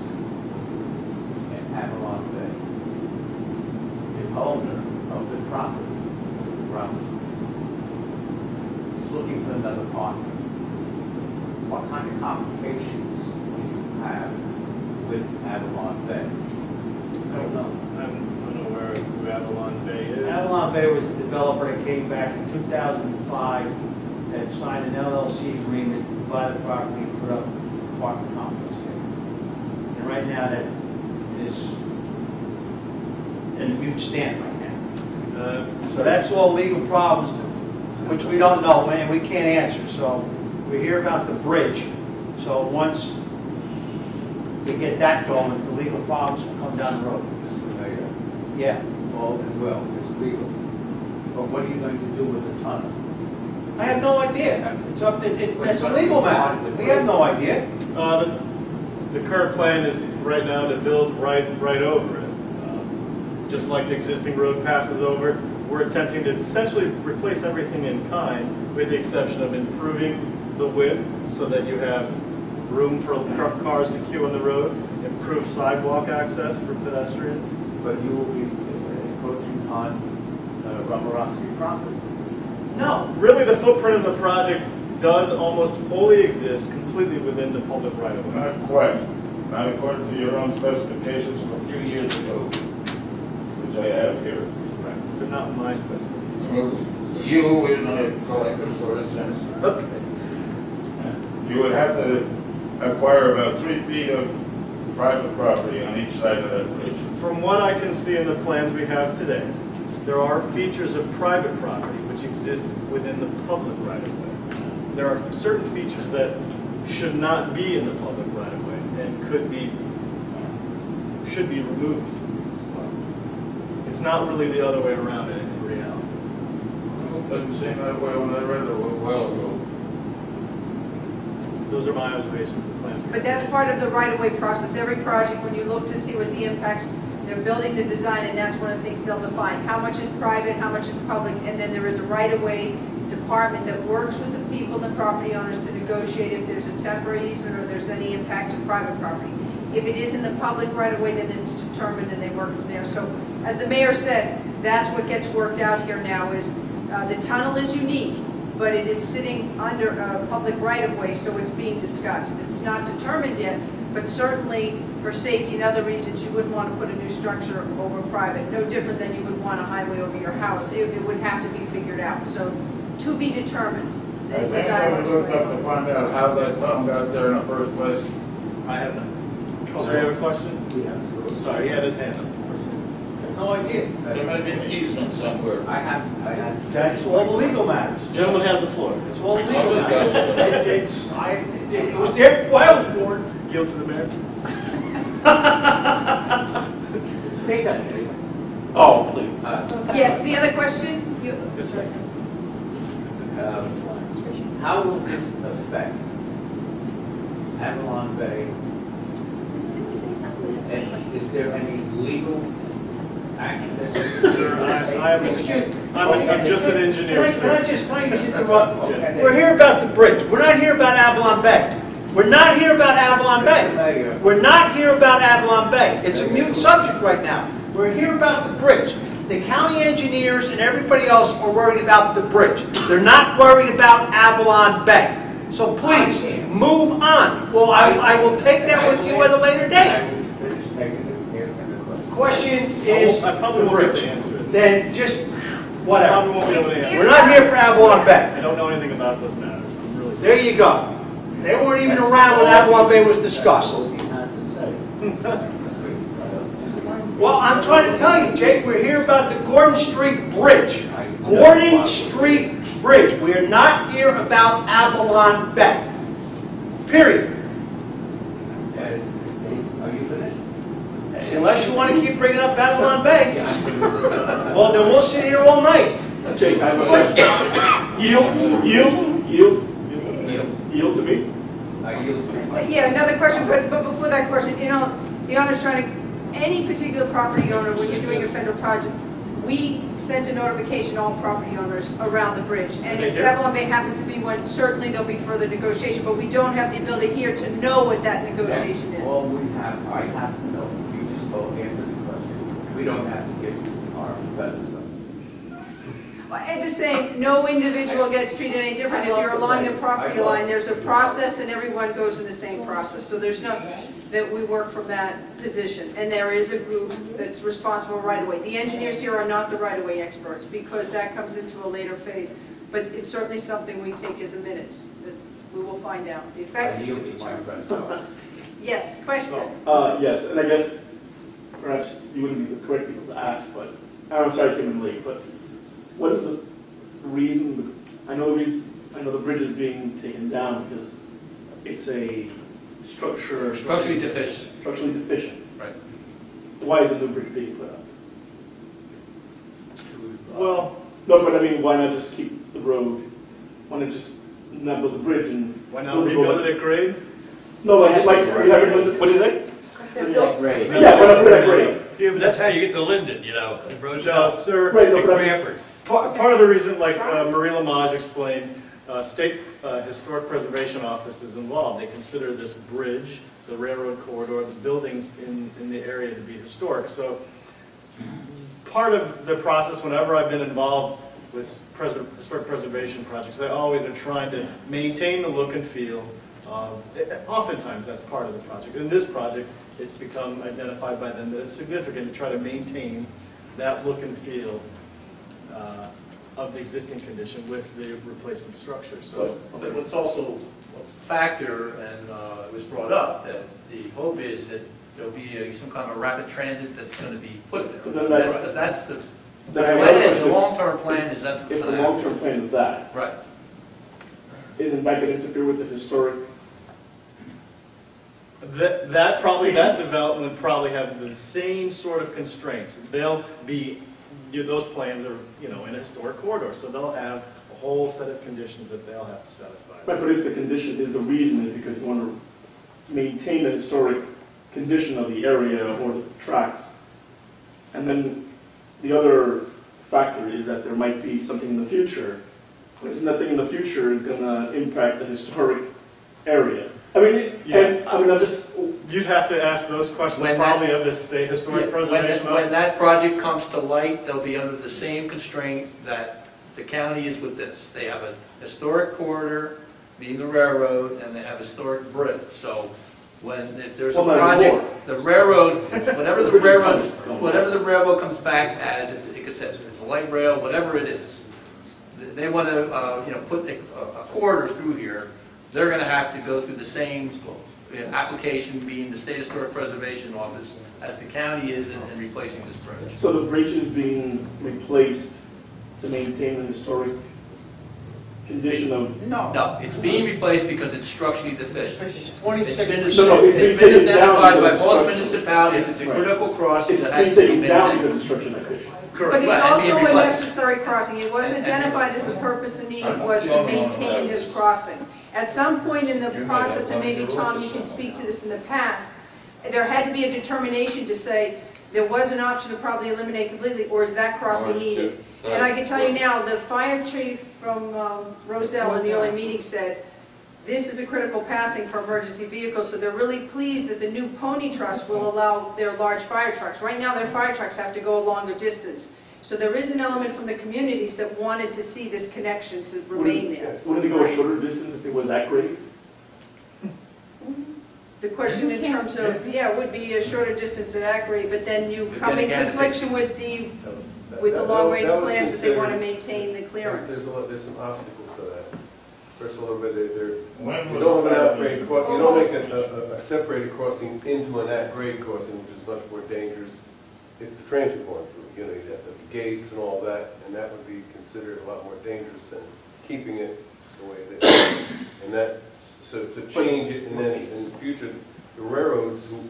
and Avalon Bay, the owner of the property, Mr. Brownson, is looking for another partner. What kind of complications will you have with Avalon Bay? I don't know. I'm unaware of who Avalon Bay is. Avalon Bay was the developer that came back in 2005 that signed an LLC agreement to buy the property and put up an apartment complex there. And right now that is in a mute stand right now. So that's all legal problems which we don't know and we can't answer. So we hear about the bridge. So once we get that going, the legal problems will come down the road. Mr. Mayor, Yeah. all and well, it's legal. But what are you going to do with the tunnel? I have no idea. It's up to, that's a legal matter. We have no idea. The current plan is right now to build right over it. Just like the existing road passes over, we're attempting to essentially replace everything in kind, with the exception of improving the width so that you have room for cars to queue on the road, improve sidewalk access for pedestrians. But you will be encroaching on Romarowski property. No, really the footprint of the project does almost wholly exist completely within the public right-of-way. Not quite. Not according to your own specifications from a few years ago, which I have here. They're not my specifications. You, in a collective sort of sense, you would have to acquire about 3 feet of private property on each side of that bridge. From what I can see in the plans we have today, there are features of private property which exist within the public right-of-way. There are certain features that should not be in the public right-of-way and should be removed. It's not really the other way around in reality. It doesn't seem that way when I read it a little while ago. Those are my observations of the plans. But that's part of the right-of-way process. Every project, when you look to see what the impacts, they're building the design, and that's one of the things they'll define. How much is private, how much is public, and then there is a right-of-way department that works with the people, the property owners, to negotiate if there's a temporary easement or there's any impact to private property. If it is in the public right-of-way, then it's determined and they work from there. So, as the mayor said, that's what gets worked out here now is the tunnel is unique, but it is sitting under a public right-of-way, so it's being discussed. It's not determined yet, but certainly for safety and other reasons, you wouldn't want to put a new structure over private, no different than you would want a highway over your house. It would have to be figured out. So, to be determined. Has anybody looked up to find out how that tunnel got there in the first place? I have not. Sir, you have a question? Yeah. Sorry, he had his hand up. No idea. There may be an easement somewhere. I have. That's all the legal matters. Gentleman has the floor. It's all the legal matters. It was there before I was born. Yield to the mayor. Oh, please. Yes, the other question? How will this affect Avalon Bay? And is there any legal action? Sir, I'm just an engineer, Can I sir. just interrupt? Okay. We're here about the bridge. We're not here about Avalon Bay. We're not here about Avalon Bay. We're not here about Avalon Bay. It's a mute subject right now. We're here about the bridge. The county engineers and everybody else are worried about the bridge. They're not worried about Avalon Bay. So please, move on. Well, I will take that with you at a later date. Question is I probably the won't be able bridge. to answer it. Then just I probably whatever. won't be able to answer We're it. not here for Avalon Bay. I don't know anything about those matters. I'm really There sorry. you go. They weren't even around when Avalon Bay was discussed. Well, I'm trying to tell you, Jake, we're here about the Gordon Street Bridge. Gordon Street Bridge. We are not here about Avalon Bay. Period. Unless you want to keep bringing up Babylon Bay, well, then we'll sit here all night. Jake, I have a question. Yield to me? I yield to you. Yeah, another question, but before that question, you know, the owner's trying to, any particular property owner, when you're doing a federal project, we send a notification to all property owners around the bridge. And if Babylon Bay happens to be one, certainly there'll be further negotiation, but we don't have the ability here to know what that negotiation is. All we have, I have to know, you just told, answered the question. We don't have to give our feathers up. And the same, no individual gets treated any different. If you're along the property line, there's a process and everyone goes in the same process. So there's no, that we work from that position. And there is a group that's responsible right away. The engineers here are not the right-of-way experts because that comes into a later phase. But it's certainly something we take as a minutes. That we will find out. The effect is to be determined. Yes, question? Yes, and I guess perhaps you wouldn't be the correct people to ask, but I'm sorry I came in late, but what is the reason, I know the bridge is being taken down because it's a Structurally deficient. Structurally deficient. Right. Why is a new bridge being put up? Well, No, but I mean, why not just keep the road? Why not just not build the bridge and... why not rebuild it at grade? No, like we haven't, what is it? Great. Yeah, why not put it at grade? Yeah, but that's how you get to Linden, you know, Roselle. No, sir. Right, no, but I'm Cranford. Part of the reason, like Marie Lamage explained, State Historic Preservation Office is involved. They consider this bridge, the railroad corridor, the buildings in the area to be historic. So part of the process, whenever I've been involved with historic preservation projects, they always are trying to maintain the look and feel of, oftentimes that's part of the project. In this project, it's become identified by them that it's significant to try to maintain that look and feel of the existing condition with the replacement structure. So, But what's also a factor, and it was brought up, that the hope is that there'll be some kind of rapid transit that's going to be put there. That's the plan. The long-term plan is that's what's If going the to happen. long-term plan is that, Right. isn't that going to interfere with the historic? that development would probably have the same sort of constraints. They'll be, those plans are, in a historic corridor, so they'll have a whole set of conditions that they'll have to satisfy. Right, but if the condition is, the reason is because you want to maintain the historic condition of the area or the tracks, and then the other factor is that there might be something in the future, but is nothing in the future going to impact the historic area? I mean, I'm just... You'd have to ask those questions probably of the State Historic Preservation Office. When that project comes to light, they'll be under the same constraint that the county is with this. They have a historic corridor, being the railroad, and they have a historic bridge. So if there's a project, the railroad, whatever the railroad comes back as, it could say it's a light rail, whatever it is, they want to put a corridor through here. They're going to have to go through the same application, being the State Historic Preservation Office, as the county is in replacing this bridge. So the bridge is being replaced to maintain the historic condition of... No, it's being replaced because it's structurally deficient. It's 26%. It's been identified by both municipalities. It's a critical crossing that has to be taken down maintained. because it's structurally deficient. But it's also a necessary crossing. It wasn't identified as the purpose and need was to maintain this crossing. At some point in the process, and maybe Tom, you can speak to this in the past, there had to be a determination to say there was an option to probably eliminate completely, or is that crossing needed? And I can tell you now, the fire chief from Roselle in the early meeting said, this is a critical passing for emergency vehicles, so they're really pleased that the new pony trust will allow their large fire trucks. Right now, their fire trucks have to go a longer distance. So there is an element from the communities that wanted to see this connection to remain there. Wouldn't they go a shorter distance if it was that grade? The question in terms of, would be a shorter distance at Acre, but then you come in confliction with the long-range plans that they want to maintain the clearance. There's some obstacles to that. First of all, you don't have an at-grade, you don't make a separated crossing into an at-grade crossing, which is much more dangerous if the trains are going through. You have the gates and all that, and that would be considered a lot more dangerous than keeping it the way it is. And that, so to change it, and then in the future, the railroads who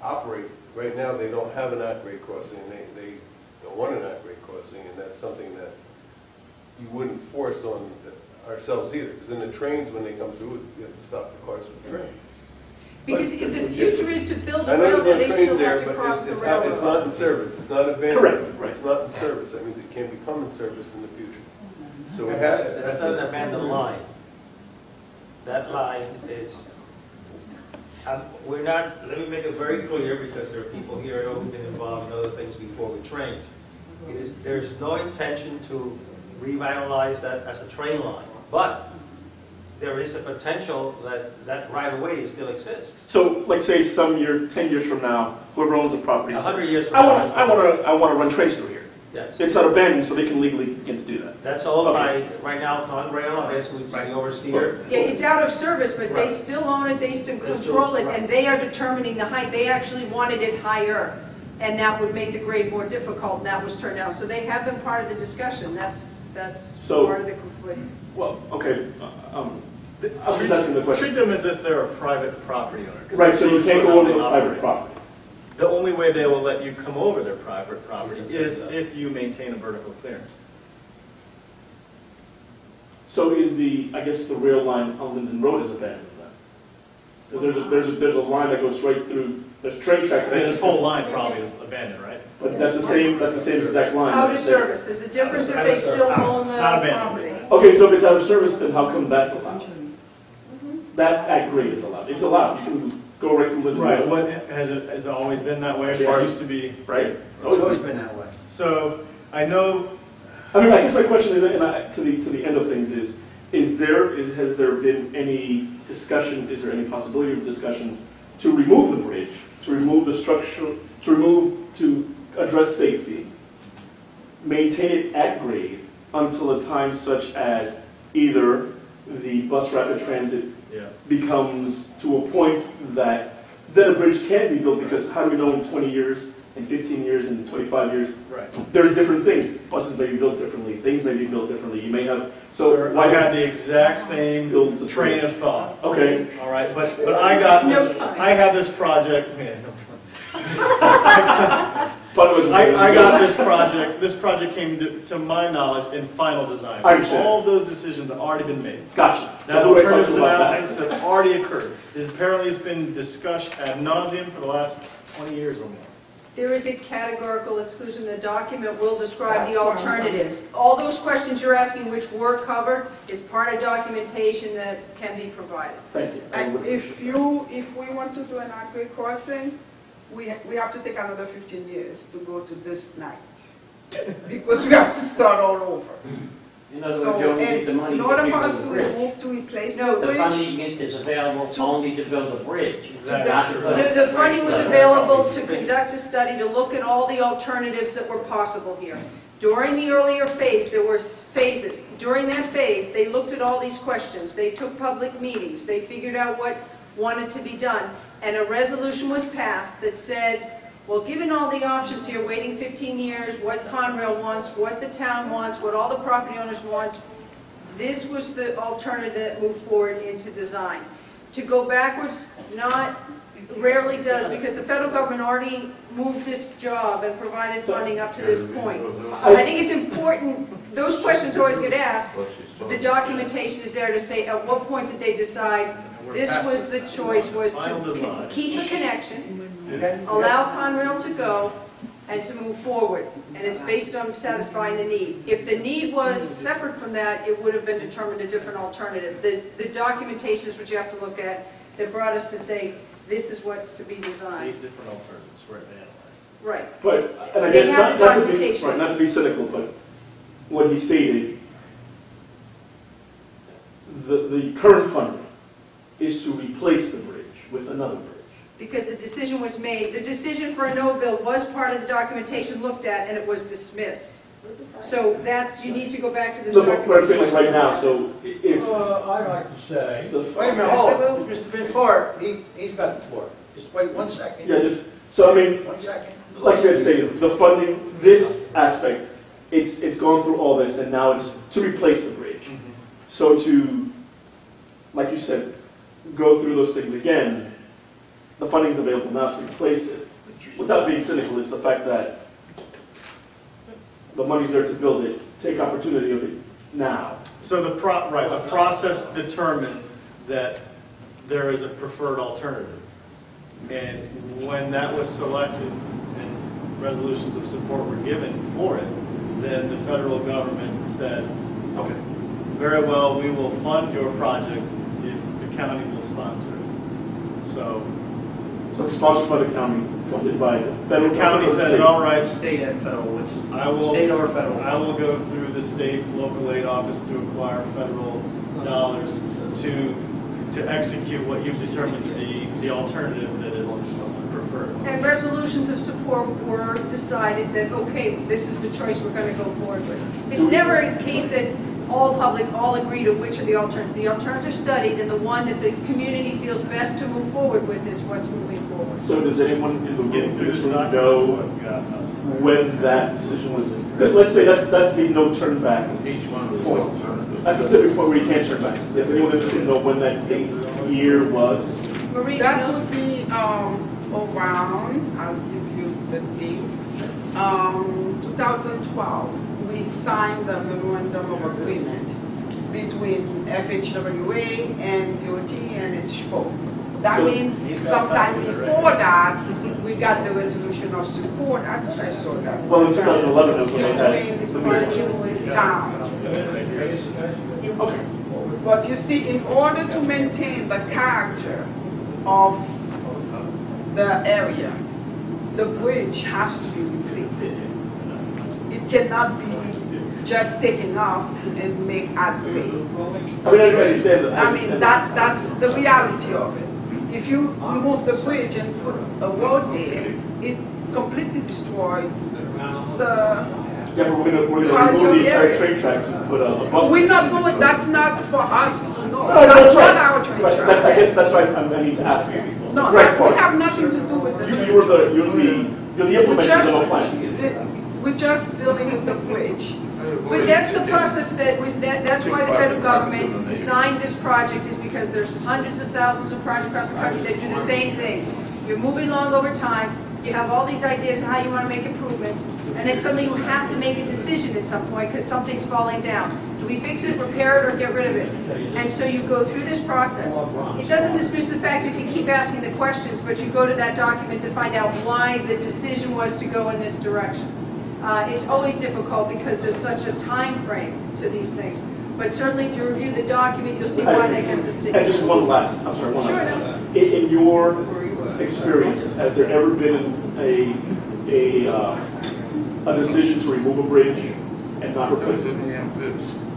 operate. Right now, they don't have an at-grade crossing, and they don't want an at-grade crossing, and that's something that you wouldn't force on ourselves either, because in the trains, when they come through, you have to stop the cars with the train. Because if the future is to build I a know railroad, there's they no trains still there, have to but cross the it's railroad. not in service, it's not abandoned. Correct, right. It's not in service, that means it can become in service in the future. So we That's have. not, that's not an abandoned line. That line is, we're not, let me make it very clear, because there are people here who've been involved in other things before with trains. There's no intention to revitalize that as a train line, but there is a potential that that right-of-way still exists. So, like say some year, 10 years from now, whoever owns the property says, 100 years from I now. want to run trains through here. Yes. It's not abandoned, so they can legally begin to do that. That's owned Okay. by, right now, Conrail, I guess, who's the overseer. Yeah, it's out of service, but they Right. still own it, they still They still- control it, right. and they are determining the height. They actually wanted it higher, and that would make the grade more difficult, and that was turned out. So they have been part of the discussion. That's So- part of the conflict. Well, okay, I'm just asking the question. Treat them as if they're a private property owner. 'cause Right, that's so you sort can't of go how over they the operate. private property. The only way they will let you come over their private property is if you maintain a vertical clearance. So is I guess the rail line on Linden Road is abandoned then? Because there's a line that goes right through, there's train tracks. I mean, this whole line probably is abandoned, right? But that's the same exact line. Out of That's there. service, there's a difference if they still own the It's not property. abandoned. Okay, so if it's out of service, then how come that's allowed? That at grade is allowed. It's allowed. You can go right through Linden Right, Road. what, has it always been that way? As far as used to be. Right? It's always been that way. So, I know, I mean, I guess my question is, to the end of things is has there been any discussion, is there any possibility of discussion to remove the bridge, to remove the structure, to address safety, maintain it at grade until a time such as either the bus rapid transit yeah. becomes to a point that then a bridge can be built, because how do we know in 20 years, in 15 years, in 25 years, Right. there's different things. Buses may be built differently, things may be built differently. You may have, so Sir, I had the exact same Build the train bridge. of thought. Okay, All right, but I got No this, pun. I had this project, man, no but it was I got this project came to my knowledge in final design. I understand. All those decisions have already been made. Gotcha. Now, So who I talked alternatives to about that? analysis have already occurred. Apparently, it's been discussed ad nauseum for the last 20 years or more. There is a categorical exclusion. The document will describe the alternatives. All those questions you're asking, which were covered, is part of documentation that can be provided. Thank you. And if we want to do an at-grade crossing, we have to take another 15 years to go to this night. Because we have to start all over. In other So, words, you only and get the money in to order for build us the to bridge. move to replace No, the The bridge, funding is available only to build a bridge. That's not to true. build The funding was a available to conduct a study to look at all the alternatives that were possible here. During the earlier phase, there were phases. During that phase, they looked at all these questions. They took public meetings. They figured out what wanted to be done. And a resolution was passed that said, well, given all the options here, waiting 15 years, what Conrail wants, what the town wants, what all the property owners wants, this was the alternative that moved forward into design. To go backwards, rarely does, because the federal government already moved this job and provided funding up to this point. I think it's important, those questions always get asked. The documentation is there to say, at what point did they decide this was the choice, was to keep a connection, allow Conrail to go, and to move forward. And it's based on satisfying the need. If the need was separate from that, it would have been determined a different alternative. The documentation is what you have to look at that brought us to say, this is what's to be designed. 8 different alternatives were analyzed. Right. But, and I They guess have the not to be, documentation. right, not to be cynical, but what he stated, the current funding is to replace the bridge with another bridge. Because the decision was made. The decision for a no bill was part of the documentation looked at, and it was dismissed. So that's, you need to go back to this So what I'm saying, documentation. like right now, so if I'd like to say, the wait a minute, hold on. Mr. Vinpart, he's got the floor. Just wait 1 second. yeah, just so I mean, 1 second. like you had stated, the funding, this aspect, it's gone through all this, and now it's to replace the bridge. So to, like you said, go through those things again, the funding is available now to replace it. Without being cynical, it's the fact that the money's there to build it, take opportunity of it now. So the process determined that there is a preferred alternative. And when that was selected and resolutions of support were given for it, then the federal government said, okay, very well, we will fund your project if the county will sponsor it. So it's sponsored by the county, funded by the federal the county says, all right, State and federal, it's state or federal. I will go through the state local aid office to acquire federal dollars to execute what you've determined the alternative that is preferred. And resolutions of support were decided that, okay, this is the choice we're going to go forward with. It's never a case that all agree to which of the alternatives. The alternatives are studied, and the one that the community feels best to move forward with is what's moving forward. So does anyone in the room know when that decision was? Because let's say that's the no turn back point. That's the typical point where you can't turn back. Does anyone interested in know when that date year was? Marie, That would be around, I'll give you the date, 2012. We signed the memorandum of agreement between FHWA and DOT and its SHPO. That means sometime before that, we got the resolution of support. I thought I saw that. Well, in 2011, was when I had Between town. Okay. But you see, in order to maintain the character of the area, the bridge has to be replaced. It cannot be just taken off and make at grade. I mean, I understand that. I mean, that's the reality of it. If you remove the bridge and put a road there, it completely destroys the Yeah, but we're going to remove the entire train tracks and put a bus. We're not going, that's not for us to know. No, That's right. not our train track. I guess that's why I need to ask you. No, Right we part. have nothing to do with the train. You're the implementers of the plan. We're just dealing with the bridge. but that's the process that's why the federal government designed this project, is because there's hundreds of thousands of projects across the country that do the same thing. You're moving along over time, you have all these ideas of how you want to make improvements, and then suddenly you have to make a decision at some point because something's falling down. Do we fix it, repair it, or get rid of it? And so you go through this process. It doesn't dismiss the fact you can keep asking the questions, but you go to that document to find out why the decision was to go in this direction. It's always difficult because there's such a time frame to these things. But certainly if you review the document, you'll see why that gets us And just one last, I'm sorry, one Sure, last. In your experience, has there ever been a decision to remove a bridge and not replace it?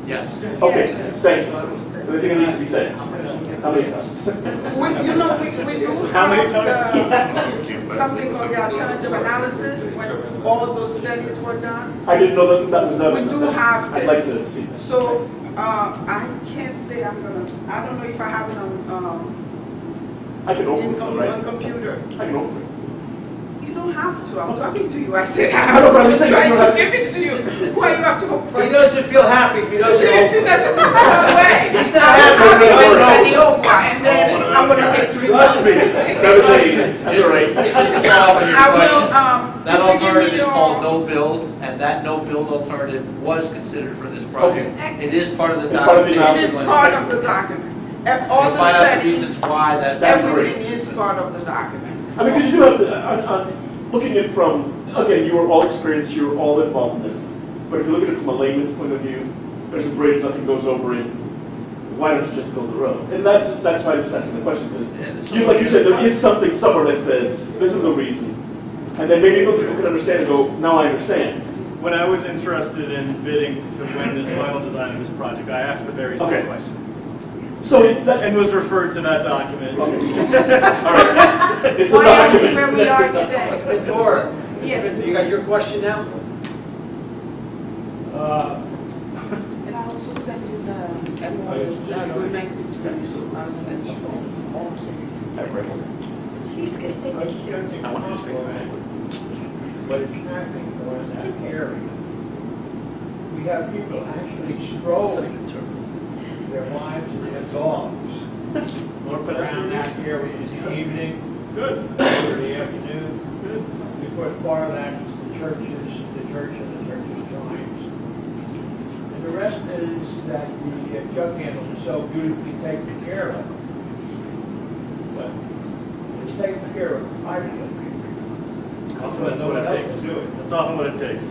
Yes. Okay, thank you. I think it needs to be said. How many times? We do How many have something called the alternative analysis, when all those studies were done. I didn't know that was done. We do have I'd like to this. see that. So, I can't say I don't know if I have it on, I can open it, on right? computer. I can open it. You don't have to, I'm talking to you. I said, I'm No, but I'm saying trying you to don't give it to you. Why you have to go? He doesn't feel happy if he doesn't If he open it. doesn't go away. He's not I happy have to with wait it. till the Oprah, and then I'm gonna take 3 Trust months. me, 7 days, that's all right. Just to follow up on your I will, question, that if you give me alternative is your- called no build, and that no build alternative was considered for this project. It is part of the It's part of the documentation. It is part of the document. And all We'll the find out the studies, reasons why that. everything is part of the document. I mean, because you do have to, looking at it from, again, you were all experienced, you were all involved in this. But if you look at it from a layman's point of view, there's a bridge, nothing goes over it. Why don't you just build the road? And that's why I'm just asking the question, because like you said, there is something somewhere that says, this is the reason. And then maybe people can understand and go, now I understand. When I was interested in bidding to win the final design of this project, I asked the very same Okay. question. So And was referred to that document. all right. It's the Why are we document. where we are today? Dora, Yes. you got your question now? And I also send you the agreement between us and SHPO. She's good. But it's happening in that area. We have people actually strolling their wives and their dogs around that area in the evening. Good. in the afternoon. Good. Of course, part of that is the church and the church's drawings. And the rest is that the jug handles are so beautifully taken care of. But it's taken care of privately. Often that's what it takes. To do it. That's often what it takes.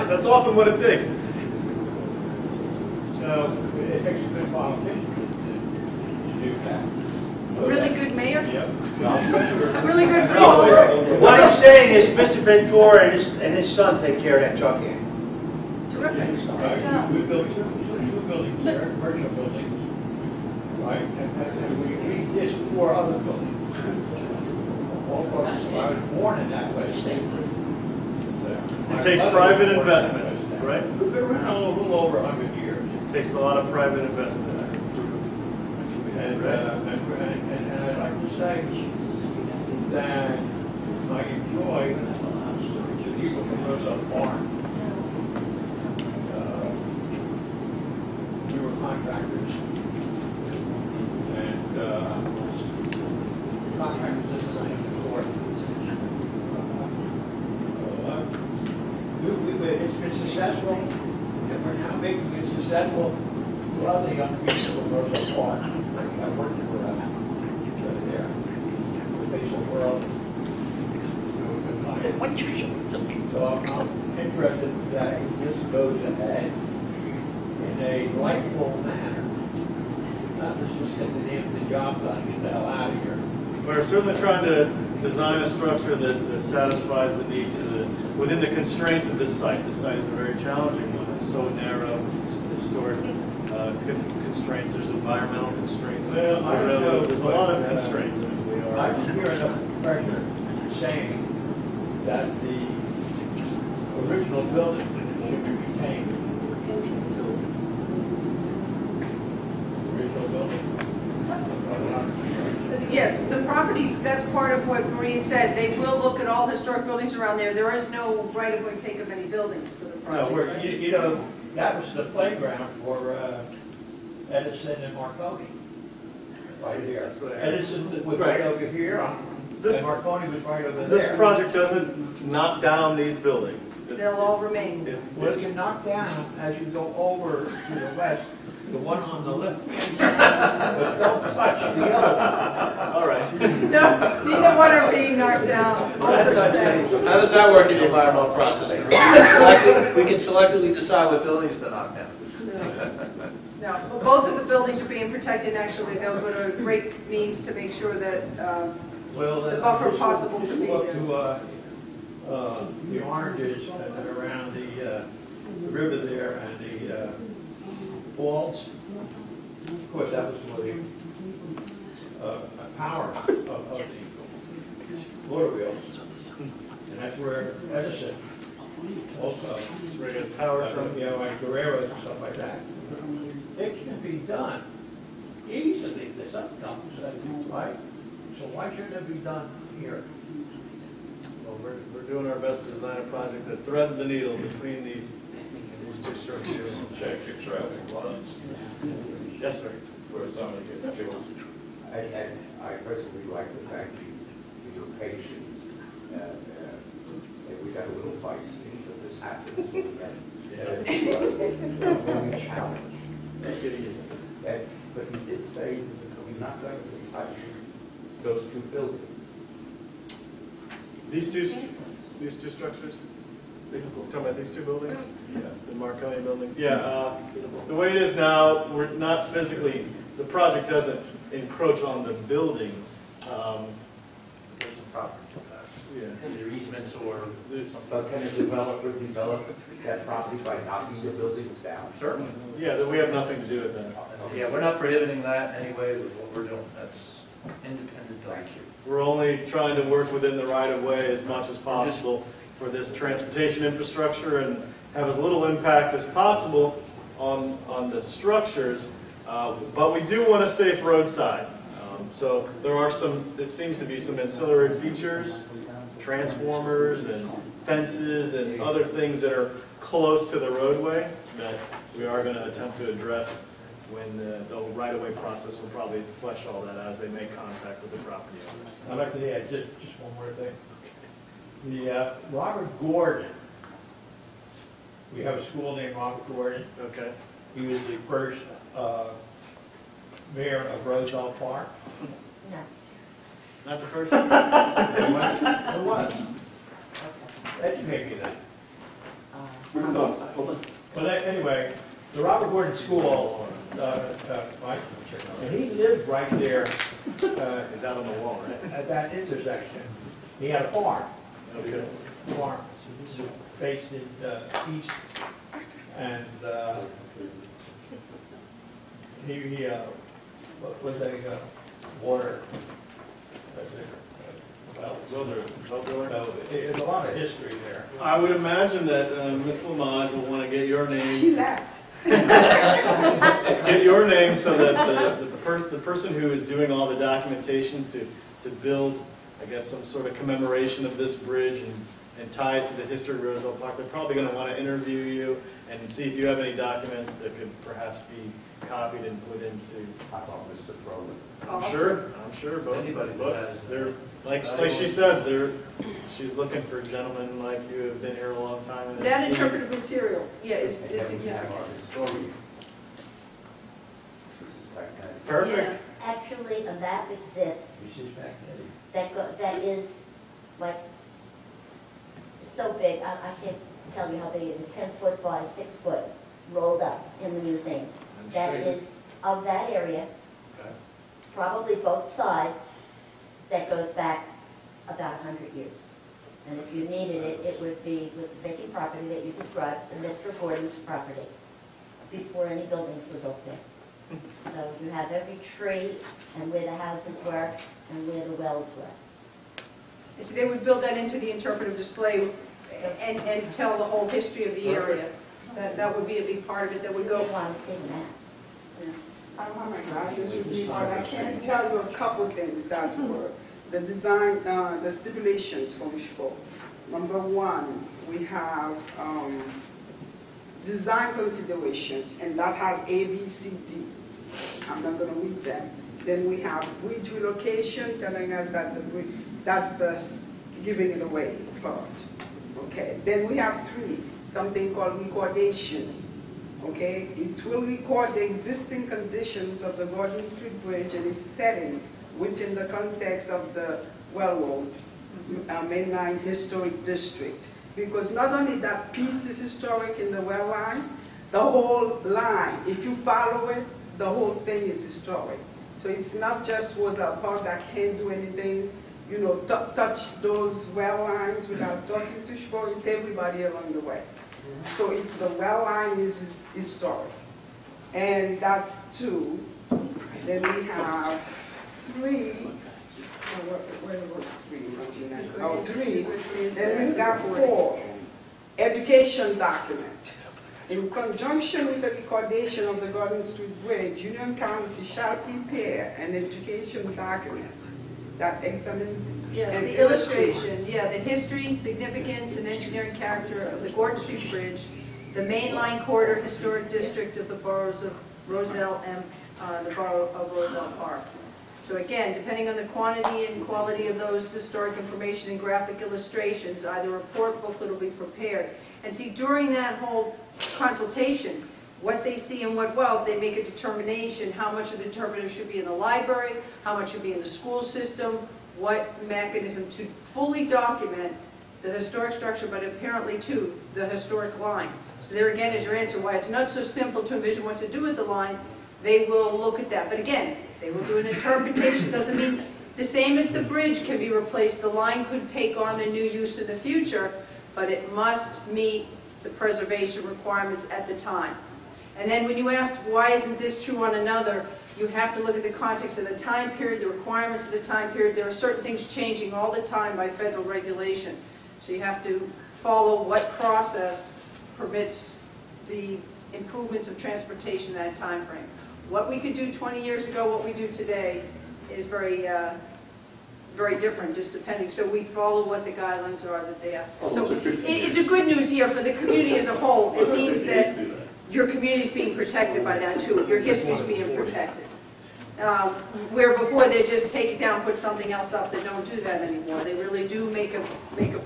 That's often what it takes. So it takes a good politician to do that. A really good mayor, Yep. really good No, freeholder. what he's saying is Mr. Ventura and his son take care of that junk hand. Terrific. Right, we built two buildings there, commercial buildings, right, and we did 4 other buildings. All folks, I was born in that place. It takes private investment, right? We've been around a little over 100 years. It takes a lot of private investment. And I'd like to say that I enjoy the people from Roselle Farm. We were contractors. And contractors this side the court. It's been successful, and we're now making it successful. A lot of the young people from Roselle Park, I worked with us there. The basic world. So I'm interested that this goes ahead in a likable manner. Not just get the job done, get the hell out of here. We're certainly trying to design a structure that satisfies the need within the constraints of this site. This site is a very challenging one. It's so narrow, historic constraints. There's environmental constraints. Well, I don't know, there's a lot of constraints. I was hearing a pressure saying that the original building should be retained. Original building. Yes, the properties, that's part of what Maureen said. They will look at all historic buildings around there. There is no right-of-way take of any buildings for the No, project. you know, that was the playground for Edison and Marconi. Right here. Edison was right over here, and Marconi was right over there. This project doesn't knock down these buildings. They'll all remain. Well, you knock down as you go over to the west, the one on the left. But don't touch the other. All right. No, neither one are being knocked down. Both are staying. How does that work in the environmental process? We can selectively decide what buildings to knock down. No, but both of the buildings are being protected. Actually, they'll go to great means to make sure that Well, the buffer possible to be. be there. The oranges that are around the river there and the falls. Of course, that was for the power of the motor wheels. And that's where Edison also, where it gets power from. you know, like Guerreros and stuff like that. It can be done easily. There's some companies, right? So why shouldn't it be done here? Well, we're doing our best to design a project that threads the needle between these two structures. Check your traffic lights Yes, sir. where somebody gets killed. And I personally would like to thank you for your patience. And we got a little feisty, but this happens when we challenge. But you did say you're not going to touch those 2 buildings. These two structures? You're talking about these 2 buildings? Yeah. The Marconi buildings? Yeah. The way it is now, we're not physically, the project doesn't encroach on the buildings. There's some property. Yeah. Either easements or something. But can a developer develop that property by knocking the buildings down? Certainly. Yeah, we have nothing to do with that. Yeah, we're not prohibiting that anyway with what we're doing. That's independent of you. We're only trying to work within the right-of-way as much as possible for this transportation infrastructure and have as little impact as possible on the structures, but we do want a safe roadside. So there are it seems to be some ancillary features, transformers and fences and other things that are close to the roadway that we are going to attempt to address when the right-of-way process will probably flesh all that out as they make contact with the property owners. I'd like to add just one more thing. The Robert Gordon, we have a school named Robert Gordon. Okay. He was the first mayor of Roselle Park. No. Not the first? It was. Educate me then. But anyway, the Robert Gordon School, Mike, and he lived right there It's out on the wall, right? at that intersection. He had a farm. Okay. Farm faced east, and he what was a water. Well, There's a lot of history there. I would imagine that Ms. Lamage will want to get your She name, left. get your name so that the person who is doing all the documentation to build, I guess, some sort of commemoration of this bridge and tie it to the history of Roselle Park, they're probably going to want to interview you and see if you have any documents that could perhaps be copied and put into. How about Mr. Froman? I'm sure, both. Anybody that both. has, They're, like she said, she's looking for gentlemen like you who have been here a long time. And That have seen- interpretive material, yeah, is And we have significant. our historian. This is Baghdadi. Perfect. Actually, a map exists This is back then. that is like so big, I can't tell you how big it is, 10 foot by 6 foot, rolled up in the museum. And That shaded. is of that area, Okay. probably both sides, that goes back about 100 years. And if you needed it, it would be with the vacant property that you described, the Mr. Gordon's property, before any buildings were built there. So you have every tree and where the houses were and where the wells were. And so they would build that into the interpretive display and tell the whole history of the area. That would be a big part of it that would You go. want to see the map. I don't have my glasses with me, but I can tell you a couple things that were the design, the stipulations from Schwab. Number one, we have design considerations, and that has A, B, C, D. I'm not going to read them. Then we have bridge relocation, telling us that the bridge, that's the giving it away part. Okay. Then we have 3, something called recordation. Okay, it will record the existing conditions of the Gordon Street Bridge and its setting within the context of the railroad mainline historic district. Because not only that piece is historic in the rail line, the whole line, if you follow it, the whole thing is historic. So it's not just Roselle Park that can't do anything, you know, touch those rail lines without talking to Schwab. It's everybody along the way. So it's the well line is historic. And that's 2. Then we have 3. Where was 3? Oh, 3. Then we got 4. Education document. In conjunction with the recordation of the Gordon Street Bridge, Union County shall prepare an education document that examines Yes, and the illustration, yeah, the history, significance, and engineering character of the Gordon Street Bridge, the mainline corridor historic district of the boroughs of Roselle and the borough of Roselle Park. So again, depending on the quantity and quality of those historic information and graphic illustrations, either a report booklet will be prepared. And see, during that whole consultation, what they see and what well, if they make a determination, how much of the interpretive should be in the library, how much should be in the school system, what mechanism to fully document the historic structure, but apparently too, the historic line. So there again is your answer why it's not so simple to envision what to do with the line. They will look at that. But again, they will do an interpretation. Doesn't mean the same as the bridge can be replaced. The line could take on a new use in the future, but it must meet the preservation requirements at the time. And then when you asked, why isn't this true on another, you have to look at the context of the time period, the requirements of the time period. There are certain things changing all the time by federal regulation. So you have to follow what process permits the improvements of transportation in that time frame. What we could do 20 years ago, what we do today is very different, just depending. So we follow what the guidelines are that they ask. So it is a good news here for the community as a whole. It means that your community's being protected by that too. Your history's being protected. Where before they just take it down, put something else up, they don't do that anymore. They really do make a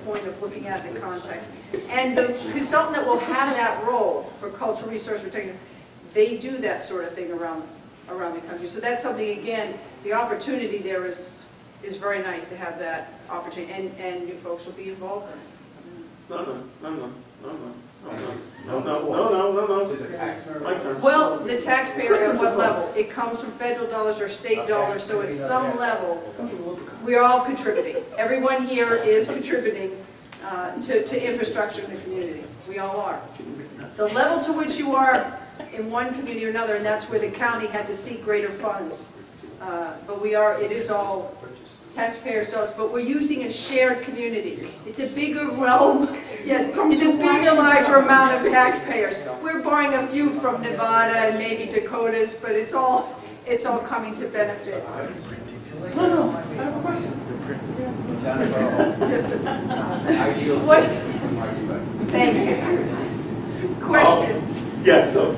point of looking at the context. And the consultant that will have that role for cultural resource protection, they do that sort of thing around the country. So that's something, again, the opportunity there is very nice to have that opportunity, and you folks will be involved in it. No. My turn. Well, the taxpayer at what level? It comes from federal dollars or state dollars, so at some level, we're all contributing. Everyone here is contributing to infrastructure in the community. We all are. The level to which you are in one community or another, and that's where the county had to seek greater funds. But it is all taxpayers to us, but we're using a shared community. It's a bigger realm. Yes, it's a bigger, larger amount of taxpayers. We're borrowing a few from Nevada and maybe Dakotas, but it's all coming to benefit. No, I have a question. What? Thank you. Question. Yes, so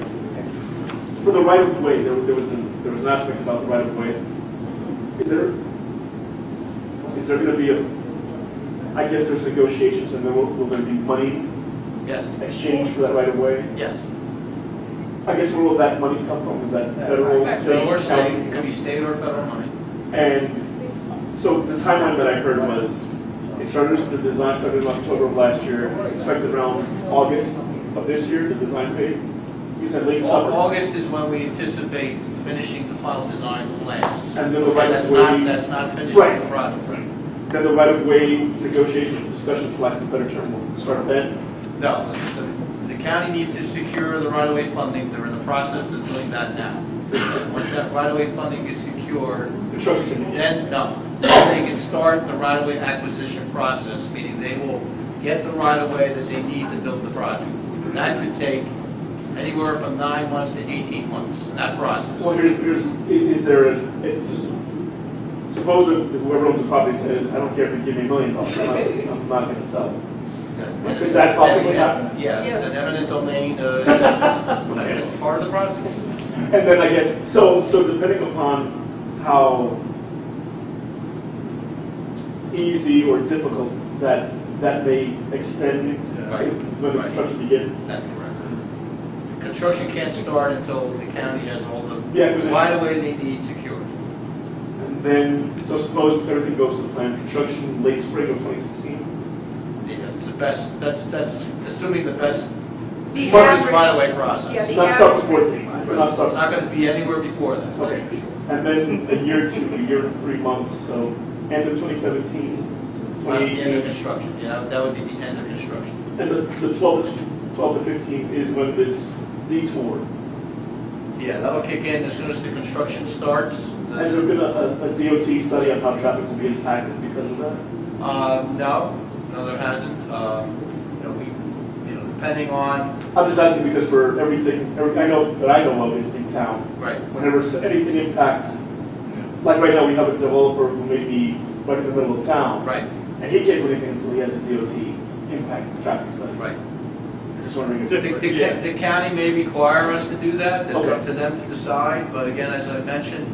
for the right of way, there was an aspect about the right of way. Is there going to be I guess there's negotiations, and then will there be money exchanged for that right of way? Yes. I guess where will that money come from? Is that federal, Federal or state, it could be state or federal money. And so the timeline that I heard was, the design started in October of last year. It's expected around August of this year, the design phase. You said late summer. August is when we anticipate finishing the final design plans. And then the right that's of way, that's not finished right. the project. Right. Then the right of way negotiation discussions, for lack of a better term, will start then. No, the county needs to secure the right of way funding. They're in the process of doing that now. Once that right of way funding is secured, then they can start the right of way acquisition process, meaning they will get the right of way that they need to build the project. That could take anywhere from 9 months to 18 months, that process. Well, suppose that whoever owns the property says, I don't care if you give me $1 million, I'm not going to sell it. Could that possibly happen? Yes, an eminent domain, it's part of the process. And then I guess, so depending upon how easy or difficult that may extend when the construction begins. That's correct. Construction can't start until the county has all the right of way they need secured. And then, so suppose everything goes to plan, construction late spring of 2016? Yeah, it's the best, that's assuming the best The shortest average- right of way process. Yeah, the Not start average before, It's not going to be anywhere before that. Okay. And then a year to a year and 3 months, so end of 2017, End of 2018. construction, yeah, that would be the end of construction. And the 12 to 15 is when this detour. Yeah, that'll kick in as soon as the construction starts. Has there been a DOT study on how traffic will be impacted because of that? No, there hasn't. Depending on. I'm just asking because for everything I know of in town, Right. whenever anything impacts, like right now we have a developer who may be right in the middle of town, Right. and he can't do anything until he has a DOT impact traffic study. Right. I'm just wondering if The county may require us to do that. That's Okay. up to them to decide. But again, as I mentioned,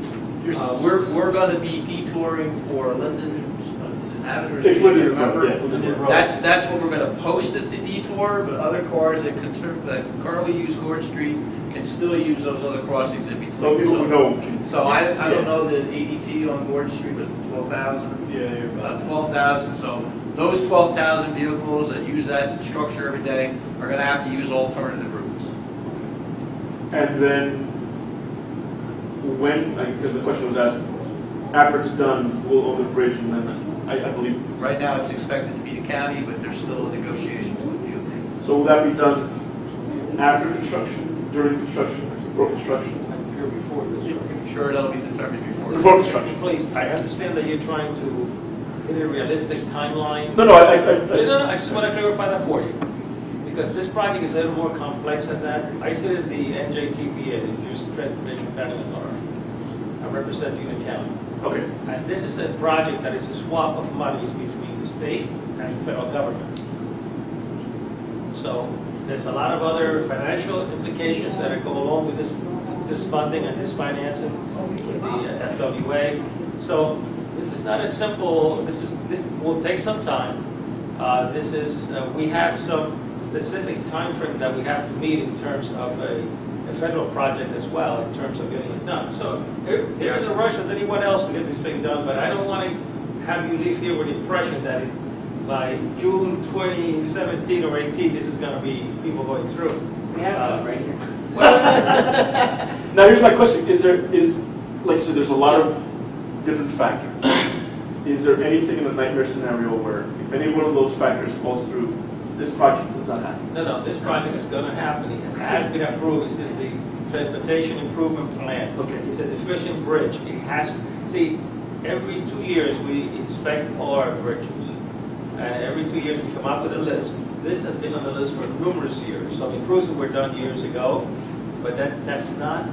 we're going to be detouring for Linden. Avenue, it's Linden, remember? yeah, Linden Road. That's what we're going to post as the detour. But other cars that currently use Gord Street can still use those other crossings in between. So people who know can. So I don't know the ADT on Gordon Street was 12,000. Yeah, you're About 12,000. So those 12,000 vehicles that use that structure every day are going to have to use alternative routes. And then when, because the question was asked, after it's done, we'll own the bridge, and then I believe. Right now, it's expected to be the county, but there's still negotiations with DOT. So will that be done after construction, during construction, before construction? I'm sure that'll be determined before. Before construction. Please, I understand that you're trying to hit a realistic timeline. No, I just want to clarify that for you. Because this project is a little more complex than that. I sit in the NJTPA, the New Jersey Transportation Planning Authority. I represent Union County. Okay. And this is a project that is a swap of monies between the state and the federal government. So There's a lot of other financial implications that go along with this funding and this financing with the FWA. So this is not a simple, this will take some time. We have some specific time frame that we have to meet in terms of a federal project as well, in terms of getting it done. So they're in the rush as anyone else to get this thing done, but I don't want to have you leave here with the impression that by June 2017 or 18, this is going to be people going through. We have one right here. Now here's my question: like you said, there's a lot of different factors. Is there anything in the nightmare scenario where if any one of those factors falls through, this project does not happen? No, this project is going to happen. It has been approved. It's in the Transportation Improvement Plan. Okay. It's a deficient bridge. It has, see, every 2 years we inspect all our bridges. And every 2 years we come up with a list. This has been on the list for numerous years. Some improvements were done years ago, but that's not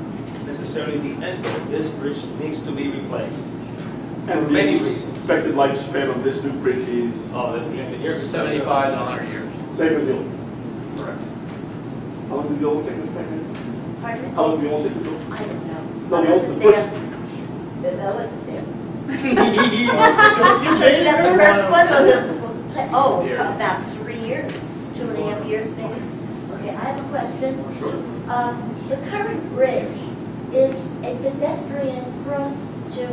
necessarily the end of it. This bridge needs to be replaced. And for the many reasons. expected lifespan of this new bridge is 75 to 100 years. same as the old one. Correct. How long did the old one take us back then? Pardon? How long did the old one take us? I don't know. No, I the old- wasn't the first- there. I wasn't there. You take it. The first one, about 3 years, 2.5 years maybe. Okay, I have a question. Sure. The current bridge is a pedestrian cross to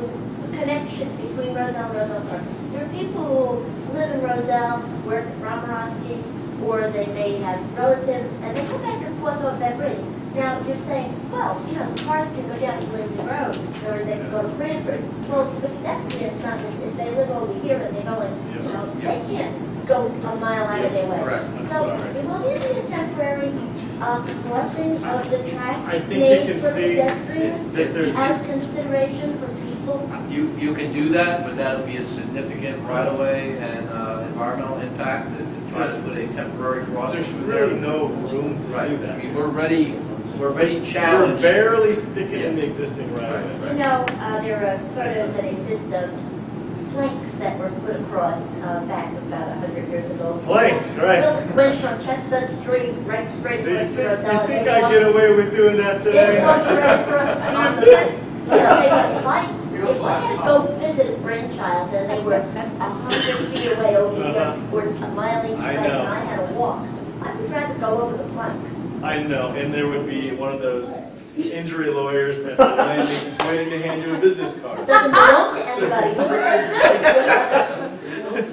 connection between Roselle and Roselle Park. There are people who live in Roselle, work at Romarovsky's, or they may have relatives, and they go back and forth over that bridge. Now, you're saying, well, you know, cars can go down to Lindsay Road, or they can go to Branford. Well, the pedestrians, not if they live over here and they go and, you know, they can't go a mile out of their way. Correct. So, will there be a temporary crossing of the track I think you made can for see pedestrians if there's- out of consideration for people? You can do that, but that'll be a significant right-of-way and environmental impact that tries to put a temporary crossing There's through there. really no room to Right. do I that. mean, we're already We're challenged. barely sticking in Yeah. the existing right of way. You know, there are photos that exist of planks that were put across back about 100 years ago. Planks, right. Went from Chestnut Street right straight So you across think, to Roselle. you think I get away with doing that They today? walked right across town. You know, if I had to go visit a grandchild and they were 100 feet away over here, or a mile each I way, know. and I had to walk, I would rather go over the planks. I know, and there would be one of those injury lawyers that the landing is waiting to hand you a business It card. doesn't belong to anybody. Who would they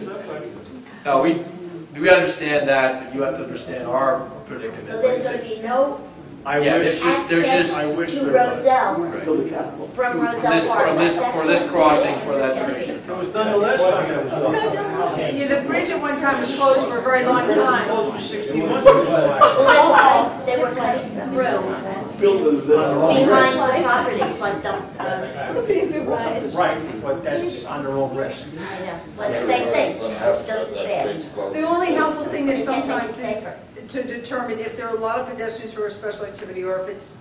sue? No, we understand that, but you have to understand our predicament. So there's going to be no I Yeah, wish, there's just- I wish to there was. Roselle Right. Build a capital. from Roselle Park. For this crossing, for that duration. It was done the last time it was done. Yeah, the bridge at one time was closed for a very long time. Close for 60 months ago. Well, they were cutting through Build a zone. behind the properties, like the, Right, but that's on their own risk. I know, but the same thing, it's just as bad. The only helpful thing that They can't make it sometimes is safer. to determine if there are a lot of pedestrians for a special activity, or if it's,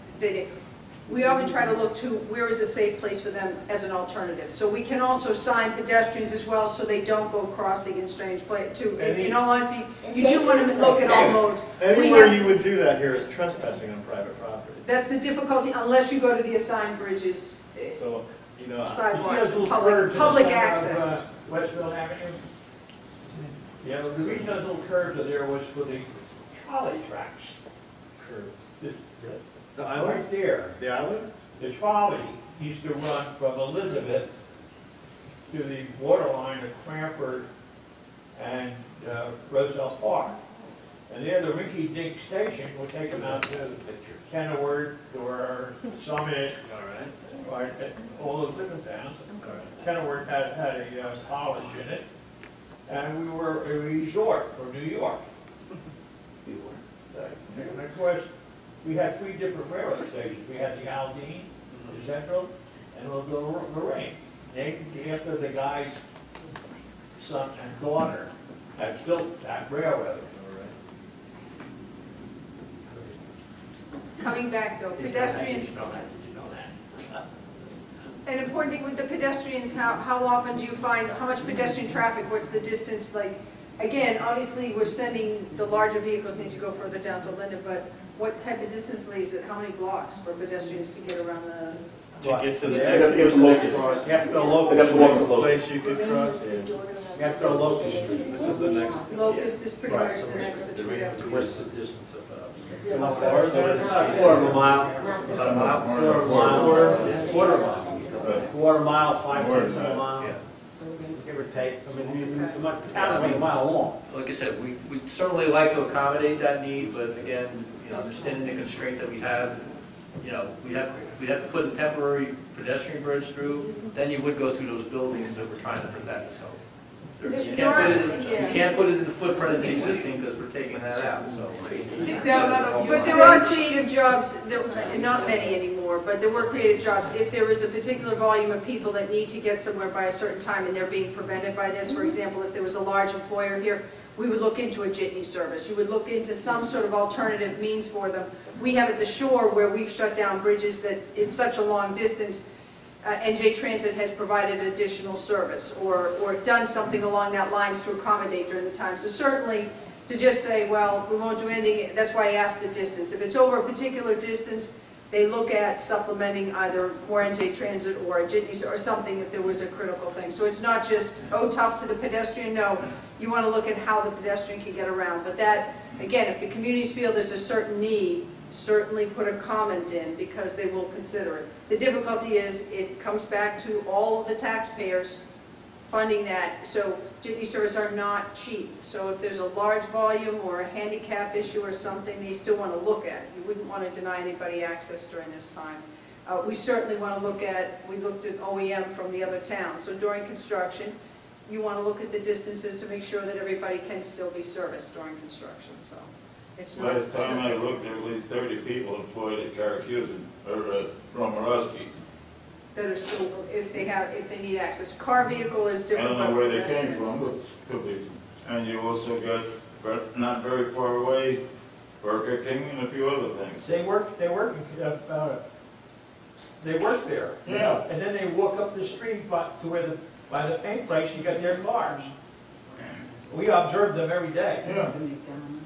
we often try to look to where is a safe place for them as an alternative. So we can also sign pedestrians as well, so they don't go crossing in strange places, too. In all honesty, you do want to look at all modes. We Anywhere have- you would do that here is trespassing on private property. That's the difficulty, unless you go to the assigned bridges, So, you know, You see sidewalks, those little curves public to the center access. of Westfield Avenue? Yeah, the reason those little curves are there was for the trolley tracks. Curves. the island, Right there, the island? the trolley used to run from Elizabeth to the borderline of Cranford and Roselle Park. And there, the Rinky Dink station would take them out to Kenilworth or Summit, All right. right, all those different towns. Kenilworth had a college in it, and we were a resort for New York. And of course, we had 3 different railroad stations. We had the Aldine, the Central, and the Lorraine. Named after the guy's son and daughter that built that railroad. Coming back though, pedestrians, an important thing with the pedestrians, how often do you find, how much pedestrian traffic, what's the distance, like, Again, obviously, we're sending, the larger vehicles need to go further down to Linden, but what type of distance is it? How many blocks for pedestrians to get around the? To get to the You next have to get to Locust. You have to go Locust. place you could cross. You have to go Locust Street. This is the next. Locust is pretty much the next that we have to do. What's the distance of that? How far is that? Quarter of a mile. About a mile? Quarter of a mile. Quarter of a mile. Quarter mile, 5/10 of a mile. Yeah. Give or take. I mean, the town's only a mile long. Like I said, we certainly like to accommodate that need, but again, understanding the constraint that we have, we'd have to put a temporary pedestrian bridge through, then you would go through those buildings that we're trying to protect, so. You can't put it in the footprint of the existing because we're taking that out, so. But there are creative jobs, not many anymore, but there were creative jobs. If there is a particular volume of people that need to get somewhere by a certain time and they're being prevented by this, for example, if there was a large employer here, we would look into a jitney service. You would look into some sort of alternative means for them. We have at the shore where we've shut down bridges that it's such a long distance, NJ Transit has provided additional service or done something along that lines to accommodate during the time. So certainly to just say, well, we won't do anything, that's why I asked the distance. If it's over a particular distance, they look at supplementing either more NJ Transit or a jitney or something if there was a critical thing. So it's not just, oh, tough to the pedestrian. No, you want to look at how the pedestrian can get around. But that, again, if the communities feel there's a certain need, certainly put a comment in because they will consider it. The difficulty is it comes back to all of the taxpayers funding that. So jitney service are not cheap. So if there's a large volume or a handicap issue or something, they still want to look at it. You wouldn't want to deny anybody access during this time. We certainly want to look at, we looked at OEM from the other towns. So during construction, you want to look at the distances to make sure that everybody can still be serviced during construction. So it's not. Last time I looked, there were at least 30 people employed at Caracusan, or Romarovsky. That are still, if they need access. Car vehicle is I different. don't know where they pedestrian. came from, but could be. And you also got, not very far away, Burger King and a few other things. They work there. Yeah. And then they walk up the street by the paint place, you got their cars. We observe them every day. Yeah.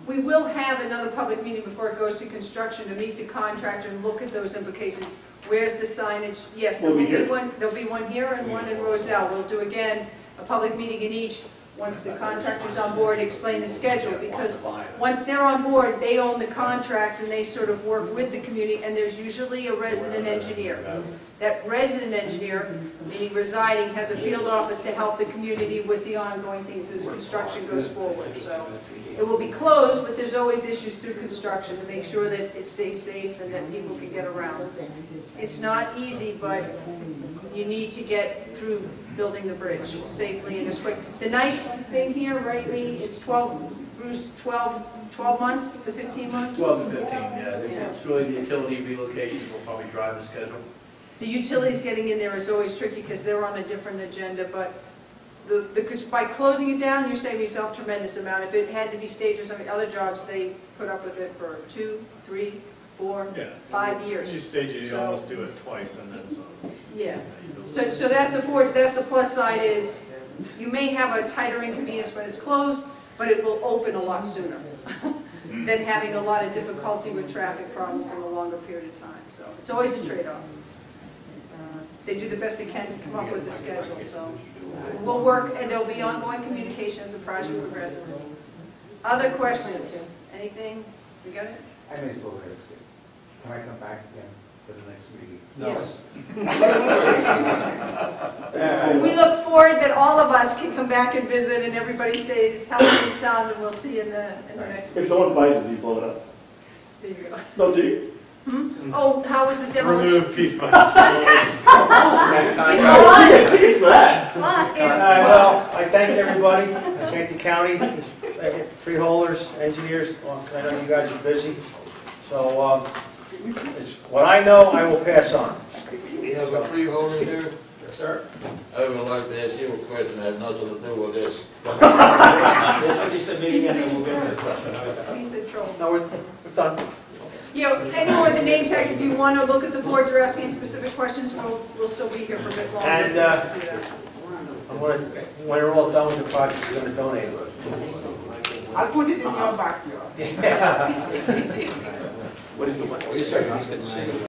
We will have another public meeting before it goes to construction to meet the contractor and look at those implications. Where's the signage? Yes, there'll be one here and one in Roselle. We'll do again a public meeting in each. Once the contractor's on board, explain the schedule, because once they're on board, they own the contract and they sort of work with the community, and there's usually a resident engineer. That resident engineer, meaning residing, has a field office to help the community with the ongoing things as construction goes forward. So it will be closed, but there's always issues through construction to make sure that it stays safe and that people can get around. It's not easy, but you need to get through building the bridge safely and as quick. The nice thing here, right, Lee, it's 12 months to 15 months? 12 to 15, yeah. It's really the utility relocations will probably drive the schedule. The utilities getting in there is always tricky because they're on a different agenda, but by closing it down, you're saving yourself a tremendous amount. If it had to be staged or something, other jobs, they put up with it for 2, 3, 4, 5 years. You stage it, you almost do it twice and then some. Yeah. So that's the plus side is you may have a tighter inconvenience when it's closed, but it will open a lot sooner than having a lot of difficulty with traffic problems in a longer period of time. So it's always a trade-off. They do the best they can to come up with the schedule. So we'll work, and there'll be ongoing communication as the project progresses. Other questions? Anything? We got it? I may as well risk it. Can I come back again for the next meeting? Yes. We look forward that all of us can come back and visit and everybody stays healthy and sound, and we'll see you in the next If meeting. no one buys it, you blow it up. There you go. No, do you? Oh, how was the demolition? Remove piece by Get tickets for that. Well, I thank everybody. I thank the county, freeholders, engineers. I know you guys are busy. So what I know, I will pass on. You have a freeholder here? Yes, sir. I would like to ask you a question that has nothing to do with this. Let's finish the meeting and then we'll get to the question. He's in trouble. No, we're done. You know, anyone with the name tags, if you want to look at the boards or asking specific questions, we'll still be here for a bit longer. And to do that. I'm when we're all done with the project, you're gonna donate it. I'll put it in your backyard. What is the one? Well, you said, it's good to see you.